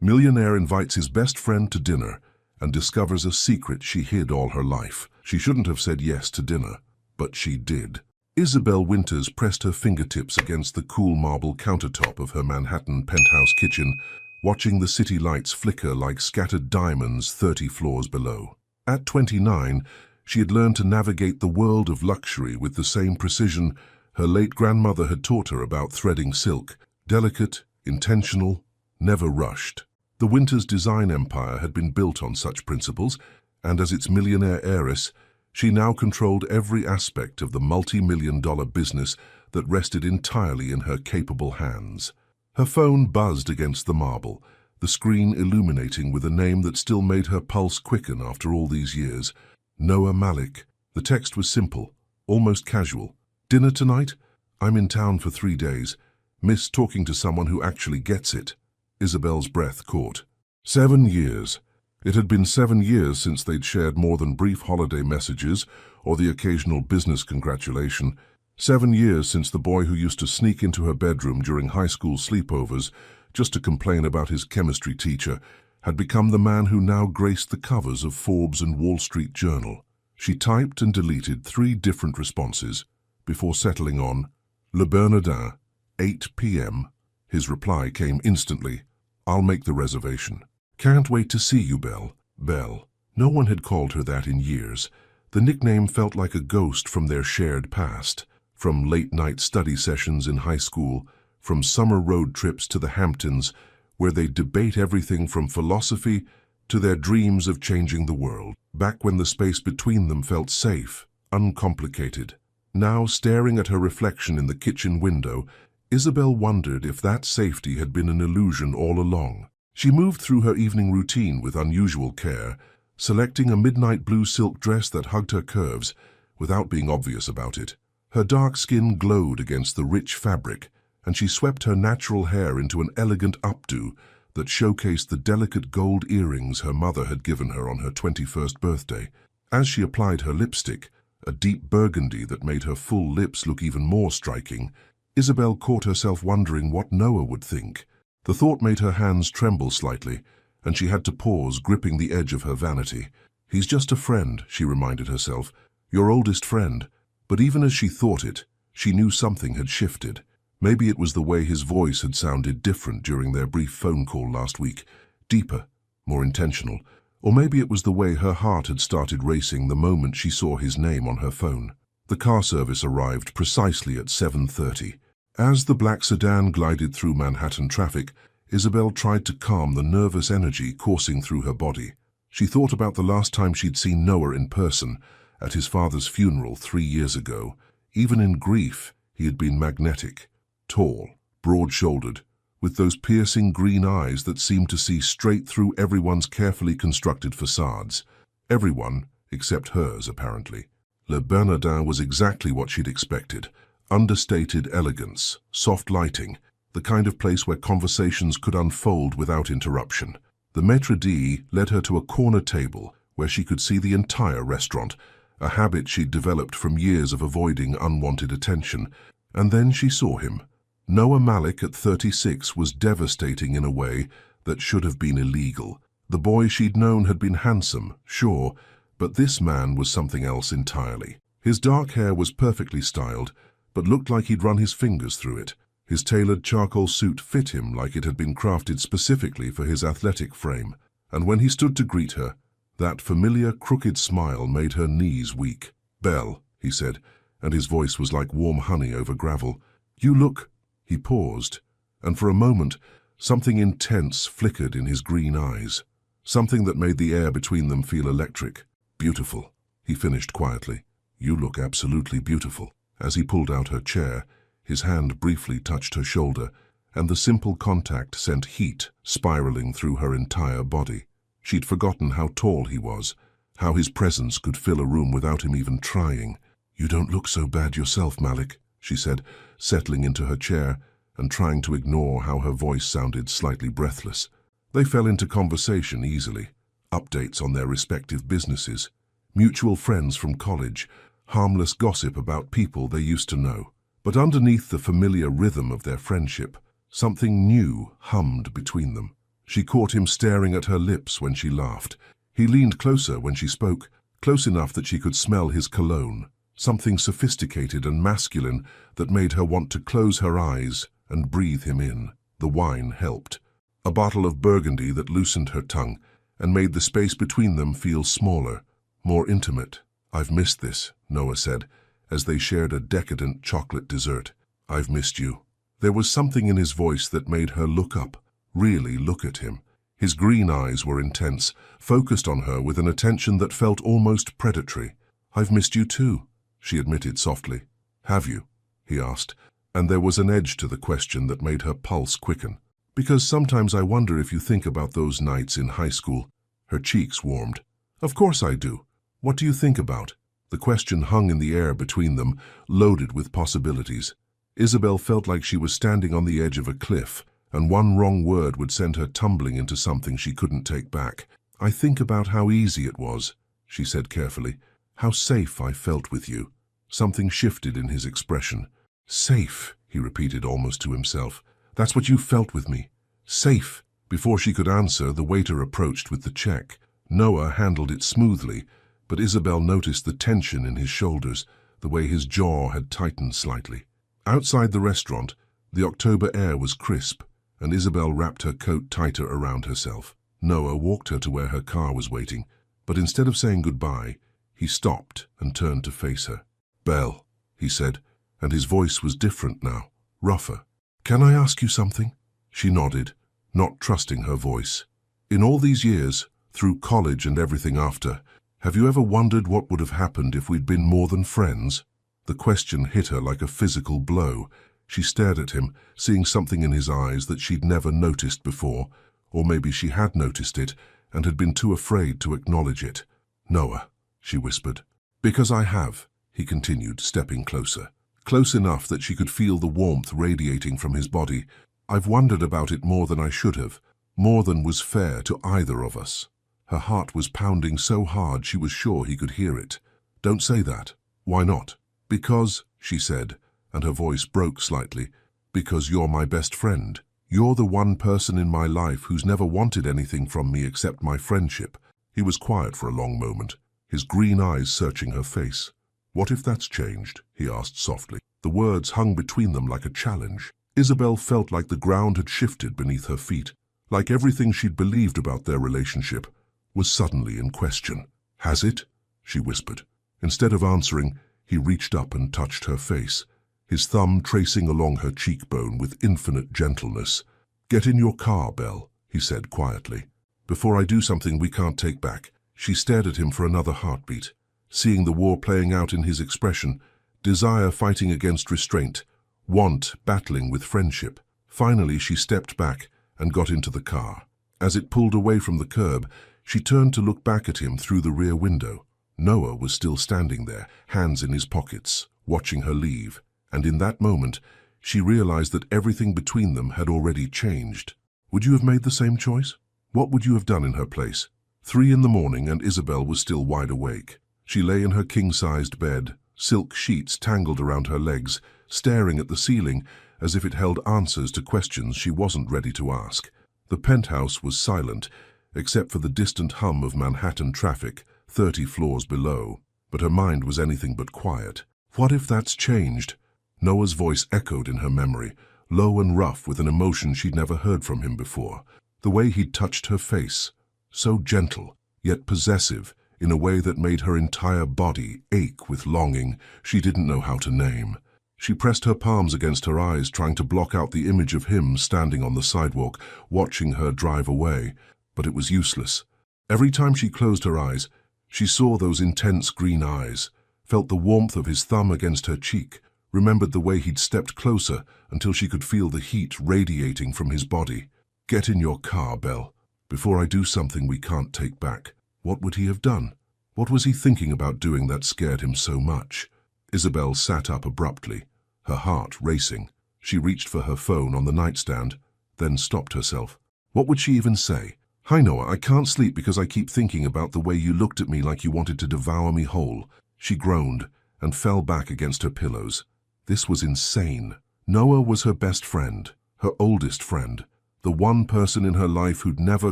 Millionaire invites his best friend to dinner and discovers a secret she hid all her life. She shouldn't have said yes to dinner, but she did. Isabel Winters pressed her fingertips against the cool marble countertop of her Manhattan penthouse kitchen, watching the city lights flicker like scattered diamonds 30 floors below. At 29, she had learned to navigate the world of luxury with the same precision her late grandmother had taught her about threading silk: delicate, intentional, never rushed. The Winters design empire had been built on such principles, and as its millionaire heiress, she now controlled every aspect of the multi-million-dollar business that rested entirely in her capable hands. Her phone buzzed against the marble, the screen illuminating with a name that still made her pulse quicken after all these years: Noah Malik. The text was simple, almost casual. "Dinner tonight? I'm in town for 3 days. Miss talking to someone who actually gets it." Isabel's breath caught. 7 years. It had been 7 years since they'd shared more than brief holiday messages or the occasional business congratulation. 7 years since the boy who used to sneak into her bedroom during high school sleepovers just to complain about his chemistry teacher had become the man who now graced the covers of Forbes and Wall Street Journal. She typed and deleted 3 different responses before settling on Le Bernardin, 8 p.m. His reply came instantly: "I'll make the reservation. Can't wait to see you, Belle." Belle. No one had called her that in years. The nickname felt like a ghost from their shared past, from late-night study sessions in high school, from summer road trips to the Hamptons, where they'd debate everything from philosophy to their dreams of changing the world, back when the space between them felt safe, uncomplicated. Now, staring at her reflection in the kitchen window, Isabel wondered if that safety had been an illusion all along. She moved through her evening routine with unusual care, selecting a midnight blue silk dress that hugged her curves without being obvious about it. Her dark skin glowed against the rich fabric, and she swept her natural hair into an elegant updo that showcased the delicate gold earrings her mother had given her on her 21st birthday. As she applied her lipstick, a deep burgundy that made her full lips look even more striking, Isabel caught herself wondering what Noah would think. The thought made her hands tremble slightly, and she had to pause, gripping the edge of her vanity. "He's just a friend," she reminded herself, "your oldest friend." But even as she thought it, she knew something had shifted. Maybe it was the way his voice had sounded different during their brief phone call last week, deeper, more intentional. Or maybe it was the way her heart had started racing the moment she saw his name on her phone. The car service arrived precisely at 7:30. As the black sedan glided through Manhattan traffic, Isabel tried to calm the nervous energy coursing through her body. She thought about the last time she'd seen Noah in person, at his father's funeral 3 years ago. Even in grief, he had been magnetic, tall, broad-shouldered, with those piercing green eyes that seemed to see straight through everyone's carefully constructed facades. Everyone, except hers, apparently. Le Bernardin was exactly what she'd expected. Understated elegance, soft lighting, the kind of place where conversations could unfold without interruption. The maître d' led her to a corner table where she could see the entire restaurant, a habit she'd developed from years of avoiding unwanted attention. And then she saw him. Noah Malik at 36 was devastating in a way that should have been illegal. The boy she'd known had been handsome, sure, but this man was something else entirely. His dark hair was perfectly styled, but looked like he'd run his fingers through it. His tailored charcoal suit fit him like it had been crafted specifically for his athletic frame. And when he stood to greet her, that familiar crooked smile made her knees weak. "Belle," he said, and his voice was like warm honey over gravel. "You look—" He paused, and for a moment, something intense flickered in his green eyes, something that made the air between them feel electric. "Beautiful," he finished quietly. "You look absolutely beautiful." As he pulled out her chair, his hand briefly touched her shoulder, and the simple contact sent heat spiraling through her entire body. She'd forgotten how tall he was, how his presence could fill a room without him even trying. "You don't look so bad yourself, Malik," she said, settling into her chair and trying to ignore how her voice sounded slightly breathless. They fell into conversation easily, updates on their respective businesses, mutual friends from college, harmless gossip about people they used to know. But underneath the familiar rhythm of their friendship, something new hummed between them. She caught him staring at her lips when she laughed. He leaned closer when she spoke, close enough that she could smell his cologne, something sophisticated and masculine that made her want to close her eyes and breathe him in. The wine helped. A bottle of Burgundy that loosened her tongue and made the space between them feel smaller, more intimate. "I've missed this," Noah said, as they shared a decadent chocolate dessert. "I've missed you." There was something in his voice that made her look up, really look at him. His green eyes were intense, focused on her with an attention that felt almost predatory. "I've missed you too," she admitted softly. "Have you?" he asked, and there was an edge to the question that made her pulse quicken. "Because sometimes I wonder if you think about those nights in high school." Her cheeks warmed. "Of course I do. What do you think about?" The question hung in the air between them, loaded with possibilities. Isabel felt like she was standing on the edge of a cliff, and one wrong word would send her tumbling into something she couldn't take back. "I think about how easy it was," she said carefully. "How safe I felt with you." Something shifted in his expression. "Safe," he repeated almost to himself. "That's what you felt with me. Safe." Before she could answer, the waiter approached with the check. Noah handled it smoothly, but Isabel noticed the tension in his shoulders, the way his jaw had tightened slightly. Outside the restaurant, the October air was crisp, and Isabel wrapped her coat tighter around herself. Noah walked her to where her car was waiting, but instead of saying goodbye, he stopped and turned to face her. "Belle," he said, and his voice was different now, rougher. "Can I ask you something?" She nodded, not trusting her voice. "In all these years, through college and everything after, have you ever wondered what would have happened if we'd been more than friends?" The question hit her like a physical blow. She stared at him, seeing something in his eyes that she'd never noticed before, or maybe she had noticed it and had been too afraid to acknowledge it. "Noah," she whispered. "Because I have," he continued, stepping closer. Close enough that she could feel the warmth radiating from his body. "I've wondered about it more than I should have, more than was fair to either of us." Her heart was pounding so hard she was sure he could hear it. "Don't say that." "Why not?" "Because," she said, and her voice broke slightly, "because you're my best friend. You're the one person in my life who's never wanted anything from me except my friendship." He was quiet for a long moment, his green eyes searching her face. "What if that's changed?" he asked softly. The words hung between them like a challenge. Isabel felt like the ground had shifted beneath her feet, like everything she'd believed about their relationship was suddenly in question. "Has it?" she whispered. Instead of answering, he reached up and touched her face, his thumb tracing along her cheekbone with infinite gentleness. "Get in your car, Belle," he said quietly. "Before I do something we can't take back." She stared at him for another heartbeat, seeing the war playing out in his expression, desire fighting against restraint, want battling with friendship. Finally, she stepped back and got into the car. As it pulled away from the curb, she turned to look back at him through the rear window. Noah was still standing there, hands in his pockets, watching her leave, and in that moment, she realized that everything between them had already changed. Would you have made the same choice? What would you have done in her place? 3 in the morning, and Isabel was still wide awake. She lay in her king-sized bed, silk sheets tangled around her legs, staring at the ceiling as if it held answers to questions she wasn't ready to ask. The penthouse was silent, except for the distant hum of Manhattan traffic 30 floors below, but her mind was anything but quiet. What if that's changed? Noah's voice echoed in her memory, low and rough with an emotion she'd never heard from him before. The way he'd touched her face, so gentle, yet possessive, in a way that made her entire body ache with longing she didn't know how to name. She pressed her palms against her eyes, trying to block out the image of him standing on the sidewalk, watching her drive away, but it was useless. Every time she closed her eyes, she saw those intense green eyes, felt the warmth of his thumb against her cheek, remembered the way he'd stepped closer until she could feel the heat radiating from his body. "Get in your car, Belle. Before I do something we can't take back." What would he have done? What was he thinking about doing that scared him so much? Isabel sat up abruptly, her heart racing. She reached for her phone on the nightstand, then stopped herself. What would she even say? "Hi, Noah, I can't sleep because I keep thinking about the way you looked at me like you wanted to devour me whole." She groaned and fell back against her pillows. This was insane. Noah was her best friend, her oldest friend, The one person in her life who'd never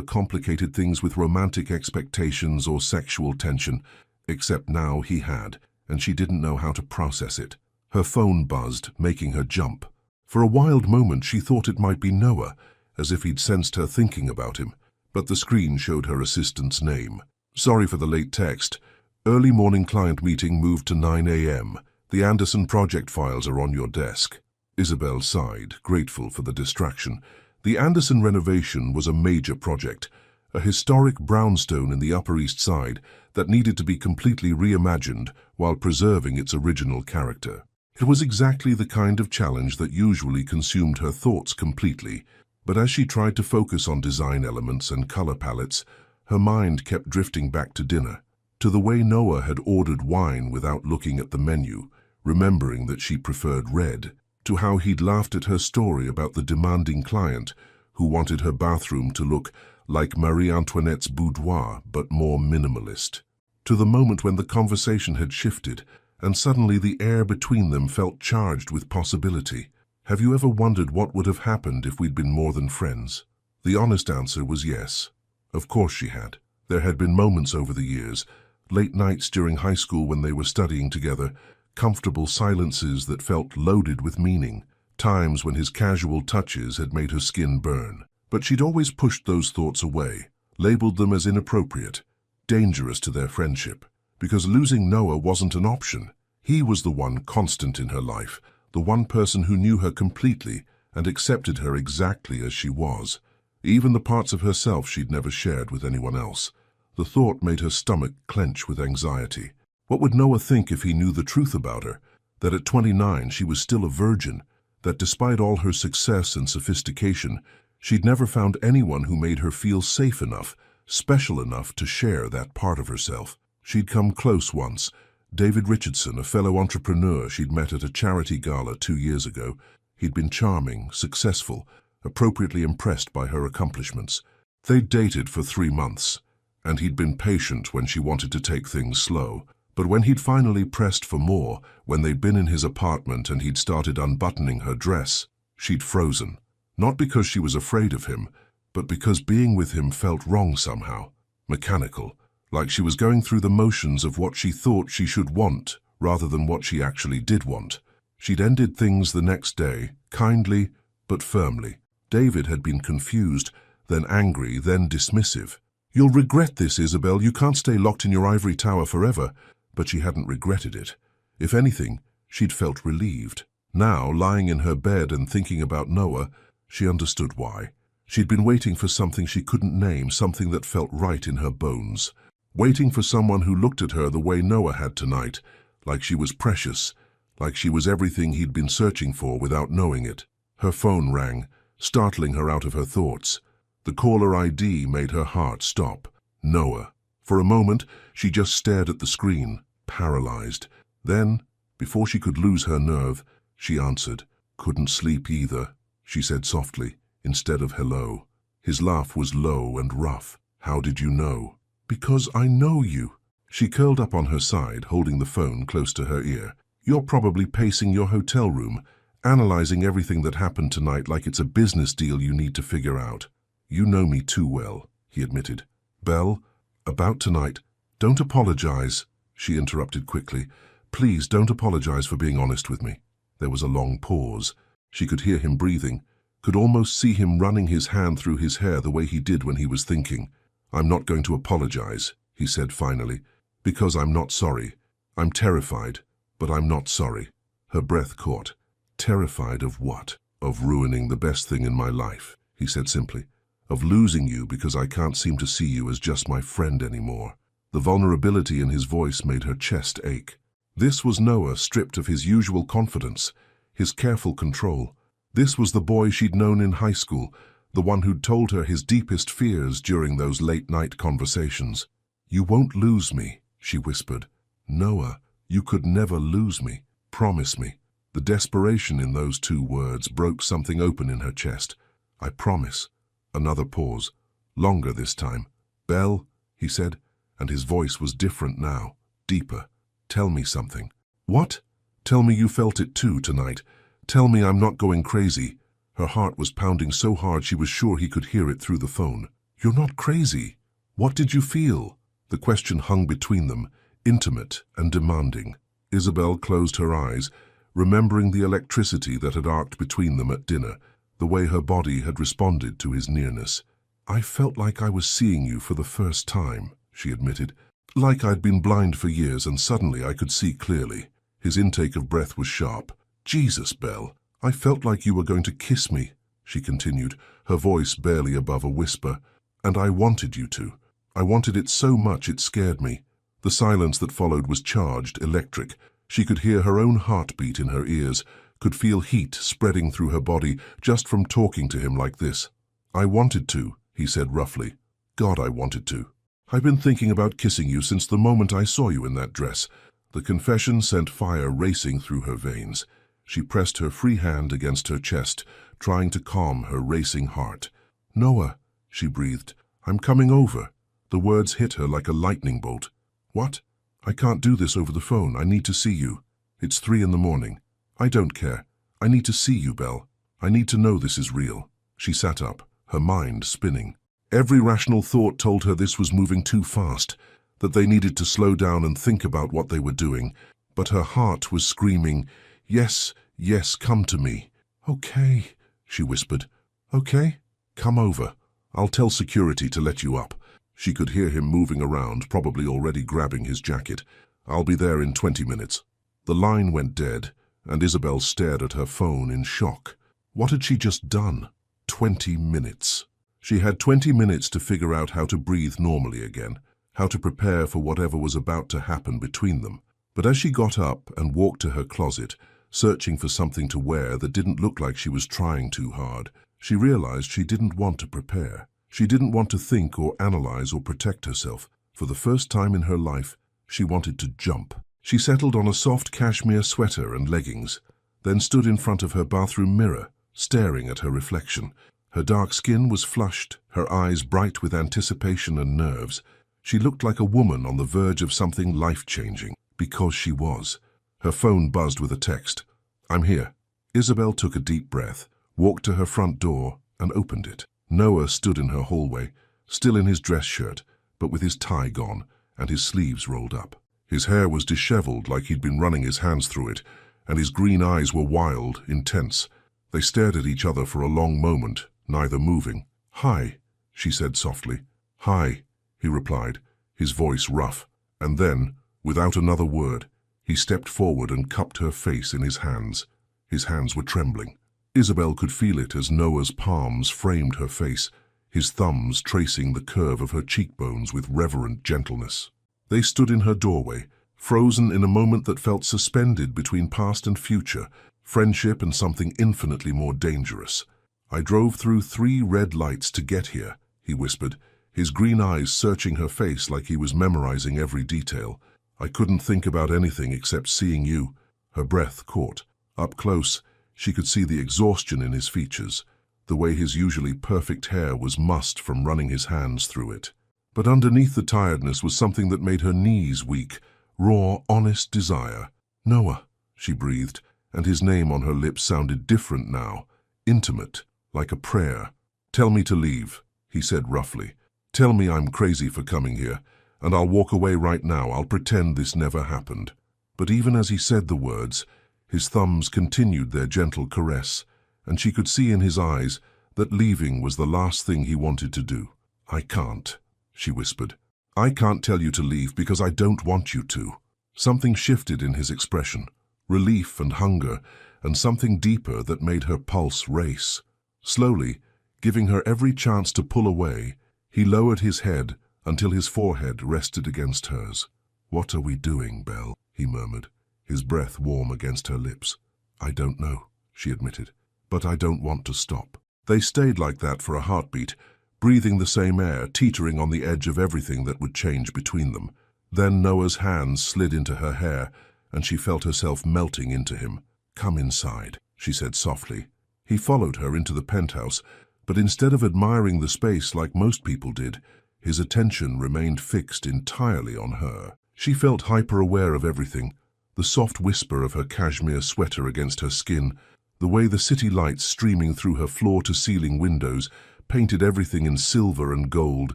complicated things with romantic expectations or sexual tension, except now he had, and she didn't know how to process it. Her phone buzzed, making her jump. For a wild moment she thought it might be Noah, as if he'd sensed her thinking about him, but the screen showed her assistant's name. Sorry for the late text. Early morning client meeting moved to 9 a.m. The Anderson project files are on your desk. Isabel sighed, grateful for the distraction. The Anderson renovation was a major project, a historic brownstone in the Upper East Side that needed to be completely reimagined while preserving its original character. It was exactly the kind of challenge that usually consumed her thoughts completely, but as she tried to focus on design elements and color palettes, her mind kept drifting back to dinner, to the way Noah had ordered wine without looking at the menu, remembering that she preferred red, to how he'd laughed at her story about the demanding client who wanted her bathroom to look like Marie Antoinette's boudoir but more minimalist, to the moment when the conversation had shifted and suddenly the air between them felt charged with possibility. Have you ever wondered what would have happened if we'd been more than friends? The honest answer was yes. Of course she had. There had been moments over the years, late nights during high school when they were studying together, comfortable silences that felt loaded with meaning, times when his casual touches had made her skin burn. But she'd always pushed those thoughts away, labeled them as inappropriate, dangerous to their friendship, because losing Noah wasn't an option. He was the one constant in her life, the one person who knew her completely and accepted her exactly as she was, even the parts of herself she'd never shared with anyone else. The thought made her stomach clench with anxiety. What would Noah think if he knew the truth about her? That at 29 she was still a virgin, that despite all her success and sophistication, she'd never found anyone who made her feel safe enough, special enough to share that part of herself. She'd come close once. David Richardson, a fellow entrepreneur she'd met at a charity gala 2 years ago. He'd been charming, successful, appropriately impressed by her accomplishments. They'd dated for 3 months, and he'd been patient when she wanted to take things slow. But when he'd finally pressed for more, when they'd been in his apartment and he'd started unbuttoning her dress, she'd frozen. Not because she was afraid of him, but because being with him felt wrong somehow, mechanical, like she was going through the motions of what she thought she should want rather than what she actually did want. She'd ended things the next day, kindly but firmly. David had been confused, then angry, then dismissive. "You'll regret this, Isabel. You can't stay locked in your ivory tower forever." But she hadn't regretted it. If anything, she'd felt relieved. Now, lying in her bed and thinking about Noah, she understood why. She'd been waiting for something she couldn't name, something that felt right in her bones. Waiting for someone who looked at her the way Noah had tonight, like she was precious, like she was everything he'd been searching for without knowing it. Her phone rang, startling her out of her thoughts. The caller ID made her heart stop. Noah. For a moment, she just stared at the screen, paralyzed. Then, before she could lose her nerve, she answered. "Couldn't sleep either," she said softly, instead of hello. His laugh was low and rough. "How did you know?" "Because I know you." She curled up on her side, holding the phone close to her ear. "You're probably pacing your hotel room, analyzing everything that happened tonight like it's a business deal you need to figure out." "You know me too well," he admitted. "Belle, about tonight, don't apologize," she interrupted quickly. "Please don't apologize for being honest with me." There was a long pause. She could hear him breathing, could almost see him running his hand through his hair the way he did when he was thinking. "I'm not going to apologize," he said finally, "because I'm not sorry. I'm terrified, but I'm not sorry." Her breath caught. "Terrified of what?" "Of ruining the best thing in my life," he said simply. "Of losing you because I can't seem to see you as just my friend anymore." The vulnerability in his voice made her chest ache. This was Noah stripped of his usual confidence, his careful control. This was the boy she'd known in high school, the one who'd told her his deepest fears during those late-night conversations. "You won't lose me," she whispered. "Noah, you could never lose me. Promise me." The desperation in those 2 words broke something open in her chest. "I promise." Another pause, longer this time. "Belle," he said, and his voice was different now, deeper. "Tell me something." "What?" "Tell me you felt it too tonight. Tell me I'm not going crazy." Her heart was pounding so hard she was sure he could hear it through the phone. "You're not crazy. What did you feel?" The question hung between them, intimate and demanding. Isabel closed her eyes, remembering the electricity that had arced between them at dinner, the way her body had responded to his nearness. "I felt like I was seeing you for the first time," she admitted. "Like I'd been blind for years and suddenly I could see clearly." His intake of breath was sharp. "Jesus, Belle, I felt like you were going to kiss me," she continued, her voice barely above a whisper. "And I wanted you to. I wanted it so much it scared me." The silence that followed was charged, electric. She could hear her own heartbeat in her ears, could feel heat spreading through her body just from talking to him like this. "I wanted to," he said roughly. "God, I wanted to. I've been thinking about kissing you since the moment I saw you in that dress." The confession sent fire racing through her veins. She pressed her free hand against her chest, trying to calm her racing heart. "Noah," she breathed, "I'm coming over." The words hit her like a lightning bolt. "What? I can't do this over the phone. I need to see you. It's 3 a.m. I don't care. I need to see you, Belle. I need to know this is real." She sat up, her mind spinning. Every rational thought told her this was moving too fast, that they needed to slow down and think about what they were doing. But her heart was screaming, "Yes, yes, come to me." "Okay," she whispered. "Okay, come over. I'll tell security to let you up." She could hear him moving around, probably already grabbing his jacket. "I'll be there in 20 minutes. The line went dead, and Isabel stared at her phone in shock. What had she just done? 20 minutes. She had 20 minutes to figure out how to breathe normally again, how to prepare for whatever was about to happen between them. But as she got up and walked to her closet, searching for something to wear that didn't look like she was trying too hard, she realized she didn't want to prepare. She didn't want to think or analyze or protect herself. For the first time in her life, she wanted to jump. She settled on a soft cashmere sweater and leggings, then stood in front of her bathroom mirror, staring at her reflection. Her dark skin was flushed, her eyes bright with anticipation and nerves. She looked like a woman on the verge of something life-changing, because she was. Her phone buzzed with a text. "I'm here." Isabel took a deep breath, walked to her front door, and opened it. Noah stood in her hallway, still in his dress shirt, but with his tie gone and his sleeves rolled up. His hair was disheveled like he'd been running his hands through it, and his green eyes were wild, intense. They stared at each other for a long moment, neither moving. "Hi," she said softly. "Hi," he replied, his voice rough. And then, without another word, he stepped forward and cupped her face in his hands. His hands were trembling. Isabel could feel it as Noah's palms framed her face, his thumbs tracing the curve of her cheekbones with reverent gentleness. They stood in her doorway, frozen in a moment that felt suspended between past and future, friendship and something infinitely more dangerous. "I drove through 3 red lights to get here," he whispered, his green eyes searching her face like he was memorizing every detail. "I couldn't think about anything except seeing you." Her breath caught. Up close, she could see the exhaustion in his features, the way his usually perfect hair was mussed from running his hands through it. But underneath the tiredness was something that made her knees weak, raw, honest desire. "Noah," she breathed, and his name on her lips sounded different now, intimate, like a prayer. "Tell me to leave," he said roughly. "Tell me I'm crazy for coming here, and I'll walk away right now. I'll pretend this never happened." But even as he said the words, his thumbs continued their gentle caress, and she could see in his eyes that leaving was the last thing he wanted to do. "I can't," she whispered. "I can't tell you to leave because I don't want you to." Something shifted in his expression, relief and hunger, and something deeper that made her pulse race. Slowly, giving her every chance to pull away, he lowered his head until his forehead rested against hers. "What are we doing, Belle?" he murmured, his breath warm against her lips. "I don't know," she admitted, "but I don't want to stop." They stayed like that for a heartbeat, breathing the same air, teetering on the edge of everything that would change between them. Then Noah's hands slid into her hair, and she felt herself melting into him. "Come inside," she said softly. He followed her into the penthouse, but instead of admiring the space like most people did, his attention remained fixed entirely on her. She felt hyper-aware of everything, the soft whisper of her cashmere sweater against her skin, The way the city lights streaming through her floor-to-ceiling windows painted everything in silver and gold,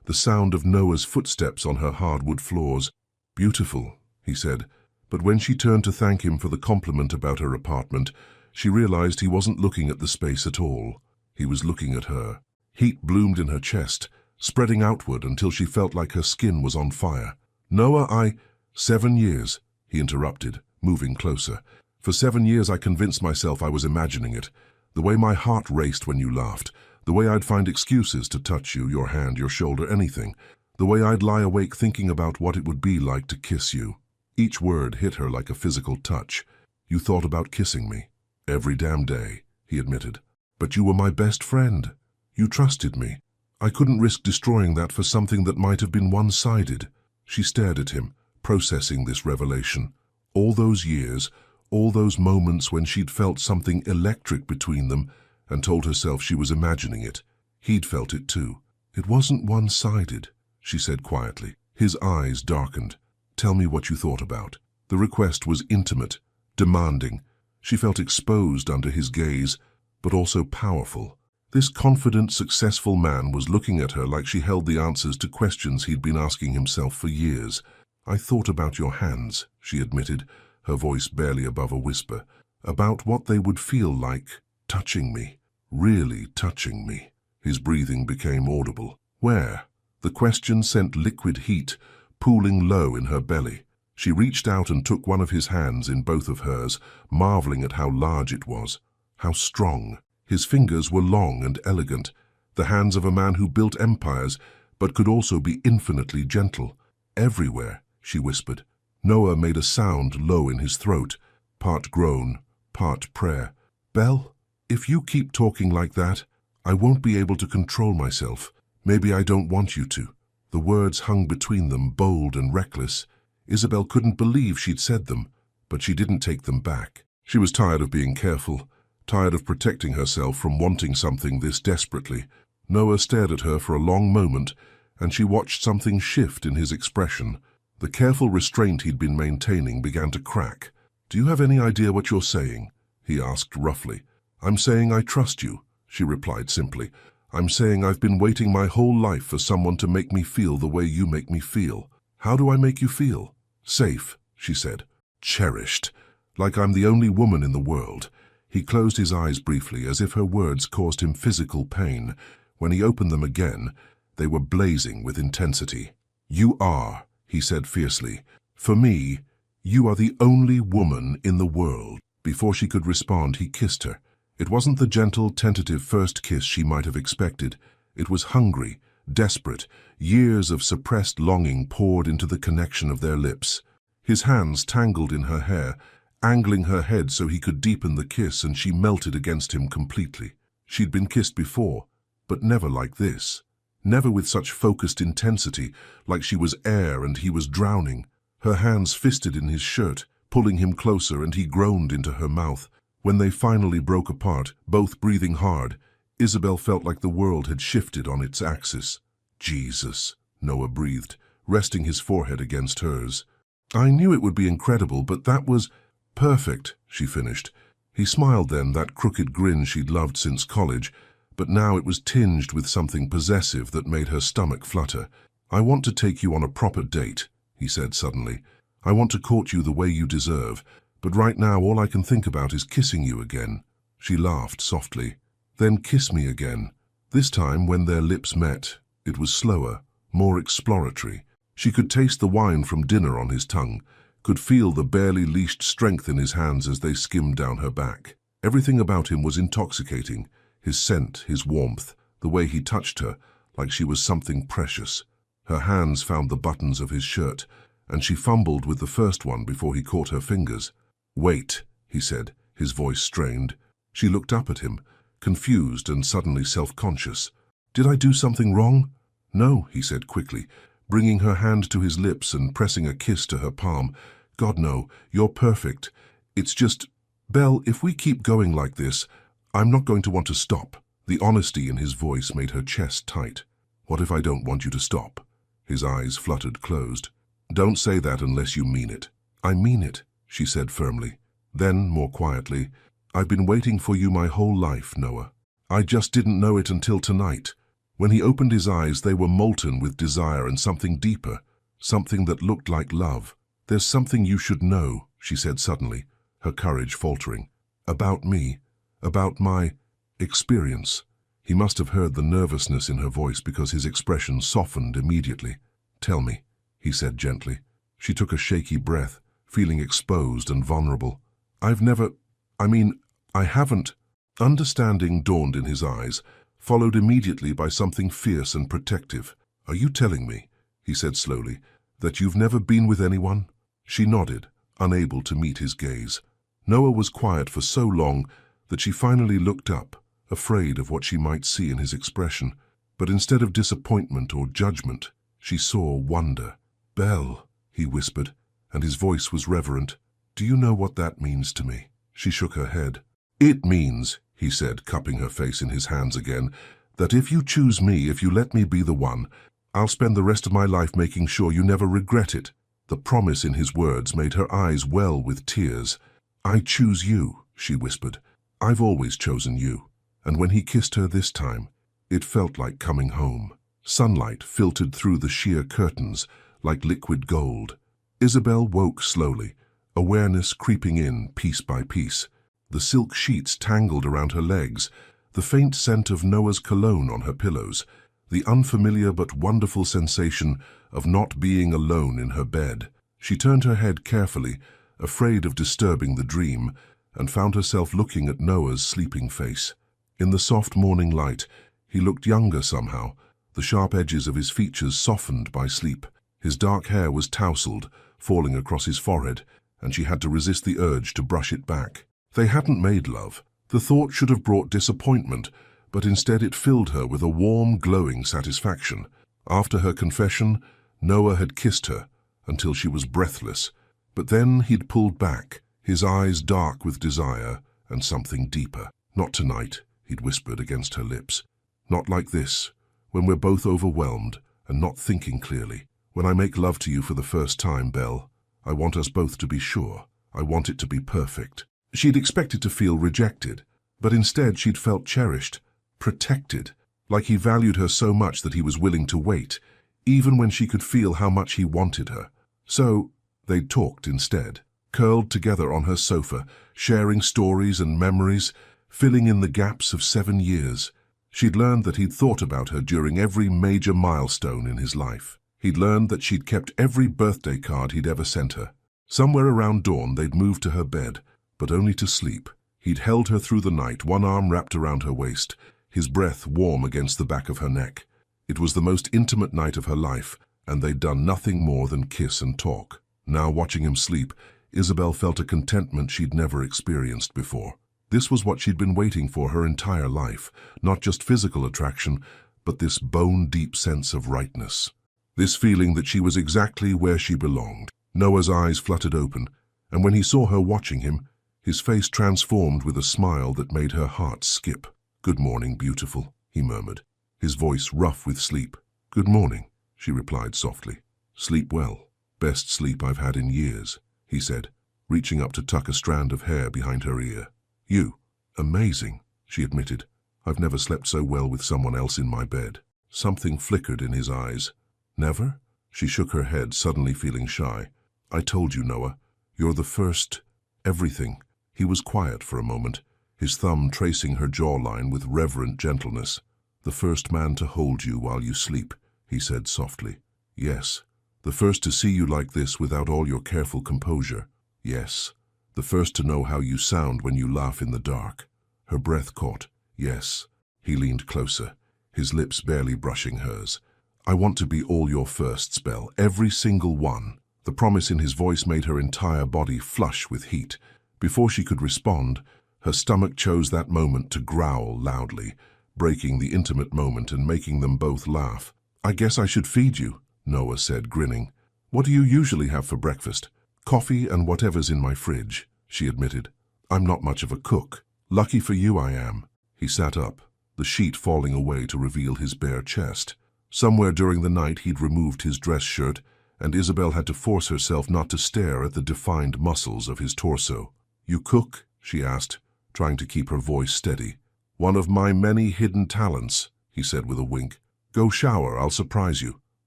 the sound of Noah's footsteps on her hardwood floors. "Beautiful," he said, but when she turned to thank him for the compliment about her apartment, she realized he wasn't looking at the space at all. He was looking at her. Heat bloomed in her chest, spreading outward until she felt like her skin was on fire. "Noah, 7 years," he interrupted, moving closer. "For 7 years I convinced myself I was imagining it. The way my heart raced when you laughed, the way I'd find excuses to touch you, your hand, your shoulder, anything. The way I'd lie awake thinking about what it would be like to kiss you." Each word hit her like a physical touch. "You thought about kissing me." "Every damn day," he admitted. "But you were my best friend. You trusted me. I couldn't risk destroying that for something that might have been one-sided." She stared at him, processing this revelation. All those years, all those moments when she'd felt something electric between them and told herself she was imagining it. He'd felt it too. "It wasn't one-sided," she said quietly. His eyes darkened. "Tell me what you thought about." The request was intimate, demanding. She felt exposed under his gaze, but also powerful. This confident, successful man was looking at her like she held the answers to questions he'd been asking himself for years. "I thought about your hands," she admitted, her voice barely above a whisper, "about what they would feel like touching me, really touching me." His breathing became audible. "Where?" The question sent liquid heat pooling low in her belly. She reached out and took one of his hands in both of hers, marveling at how large it was, how strong. His fingers were long and elegant, the hands of a man who built empires, but could also be infinitely gentle. "Everywhere," she whispered. Noah made a sound low in his throat, part groan, part prayer. "Belle, if you keep talking like that, I won't be able to control myself. Maybe I don't want you to." The words hung between them, bold and reckless. Isabel couldn't believe she'd said them, but she didn't take them back. She was tired of being careful, tired of protecting herself from wanting something this desperately. Noah stared at her for a long moment, and she watched something shift in his expression. The careful restraint he'd been maintaining began to crack. "Do you have any idea what you're saying?" he asked roughly. "I'm saying I trust you," she replied simply. "I'm saying I've been waiting my whole life for someone to make me feel the way you make me feel." "How do I make you feel?" "Safe," she said. "Cherished. Like I'm the only woman in the world." He closed his eyes briefly, as if her words caused him physical pain. When he opened them again, they were blazing with intensity. "You are," he said fiercely. "For me, you are the only woman in the world." Before she could respond, he kissed her. It wasn't the gentle, tentative first kiss she might have expected. It was hungry, desperate. Years of suppressed longing poured into the connection of their lips. His hands tangled in her hair, angling her head so he could deepen the kiss, and she melted against him completely. She'd been kissed before, but never like this. Never with such focused intensity, like she was air and he was drowning. Her hands fisted in his shirt, pulling him closer, and he groaned into her mouth. When they finally broke apart, both breathing hard, Isabel felt like the world had shifted on its axis. "Jesus," Noah breathed, resting his forehead against hers. "I knew it would be incredible, but that was perfect," she finished. He smiled then, that crooked grin she'd loved since college, but now it was tinged with something possessive that made her stomach flutter. "I want to take you on a proper date," he said suddenly. "I want to court you the way you deserve, but right now all I can think about is kissing you again." She laughed softly. "Then kiss me again." This time, when their lips met, it was slower, more exploratory. She could taste the wine from dinner on his tongue, could feel the barely leashed strength in his hands as they skimmed down her back. Everything about him was intoxicating. His scent, his warmth, the way he touched her, like she was something precious. Her hands found the buttons of his shirt, and she fumbled with the first one before he caught her fingers. "Wait," he said, his voice strained. She looked up at him, confused and suddenly self-conscious. "Did I do something wrong?" "No," he said quickly, bringing her hand to his lips and pressing a kiss to her palm. "God, no, you're perfect. It's just, Belle, if we keep going like this, I'm not going to want to stop." The honesty in his voice made her chest tight. "What if I don't want you to stop?" His eyes fluttered closed. "Don't say that unless you mean it." "I mean it," she said firmly. Then, more quietly, I've been waiting for you my whole life, Noah. I just didn't know it until tonight. When he opened his eyes, they were molten with desire and something deeper, something that looked like love. There's something you should know, she said suddenly, her courage faltering. About me, about my experience. He must have heard the nervousness in her voice because his expression softened immediately. Tell me, he said gently. She took a shaky breath, feeling exposed and vulnerable. I haven't. Understanding dawned in his eyes, followed immediately by something fierce and protective. Are you telling me, he said slowly, that you've never been with anyone? She nodded, unable to meet his gaze. Noah was quiet for so long that she finally looked up, afraid of what she might see in his expression. But instead of disappointment or judgment, she saw wonder. Belle, he whispered, and his voice was reverent. Do you know what that means to me? She shook her head. It means, he said, cupping her face in his hands again, that if you choose me, if you let me be the one, I'll spend the rest of my life making sure you never regret it. The promise in his words made her eyes well with tears. I choose you, she whispered. I've always chosen you. And when he kissed her this time, it felt like coming home. Sunlight filtered through the sheer curtains like liquid gold. Isabel woke slowly, awareness creeping in piece by piece. The silk sheets tangled around her legs, the faint scent of Noah's cologne on her pillows, the unfamiliar but wonderful sensation of not being alone in her bed. She turned her head carefully, afraid of disturbing the dream, and found herself looking at Noah's sleeping face. In the soft morning light, he looked younger somehow, the sharp edges of his features softened by sleep. His dark hair was tousled, falling across his forehead, and she had to resist the urge to brush it back. They hadn't made love. The thought should have brought disappointment, but instead it filled her with a warm, glowing satisfaction. After her confession, Noah had kissed her until she was breathless, but then he'd pulled back, his eyes dark with desire and something deeper. Not tonight, he'd whispered against her lips. Not like this, when we're both overwhelmed and not thinking clearly. When I make love to you for the first time, Belle, I want us both to be sure. I want it to be perfect. She'd expected to feel rejected, but instead she'd felt cherished, protected, like he valued her so much that he was willing to wait, even when she could feel how much he wanted her. So they'd talked instead, curled together on her sofa, sharing stories and memories, filling in the gaps of 7 years. She'd learned that he'd thought about her during every major milestone in his life. He'd learned that she'd kept every birthday card he'd ever sent her. Somewhere around dawn, they'd moved to her bed, but only to sleep. He'd held her through the night, one arm wrapped around her waist, his breath warm against the back of her neck. It was the most intimate night of her life, and they'd done nothing more than kiss and talk. Now, watching him sleep, Isabel felt a contentment she'd never experienced before. This was what she'd been waiting for her entire life, not just physical attraction, but this bone-deep sense of rightness. This feeling that she was exactly where she belonged. Noah's eyes fluttered open, and when he saw her watching him, his face transformed with a smile that made her heart skip. "Good morning, beautiful," he murmured, his voice rough with sleep. "Good morning," she replied softly. "Sleep well. Best sleep I've had in years," he said, reaching up to tuck a strand of hair behind her ear. "You? Amazing," she admitted. "I've never slept so well with someone else in my bed." Something flickered in his eyes. "Never?" She shook her head, suddenly feeling shy. "I told you, Noah. You're the first... everything." He was quiet for a moment, his thumb tracing her jawline with reverent gentleness. "The first man to hold you while you sleep," he said softly. "Yes. The first to see you like this without all your careful composure. Yes. The first to know how you sound when you laugh in the dark." Her breath caught. "Yes." He leaned closer, his lips barely brushing hers. "I want to be all your firsts, Belle, every single one." The promise in his voice made her entire body flush with heat. Before she could respond, her stomach chose that moment to growl loudly, breaking the intimate moment and making them both laugh. "I guess I should feed you," Noah said, grinning. "What do you usually have for breakfast?" "Coffee and whatever's in my fridge," she admitted. "I'm not much of a cook. Lucky for you I am." He sat up, the sheet falling away to reveal his bare chest. Somewhere during the night he'd removed his dress shirt, and Isabel had to force herself not to stare at the defined muscles of his torso. "You cook?" she asked, trying to keep her voice steady. "One of my many hidden talents," he said with a wink. "Go shower, I'll surprise you."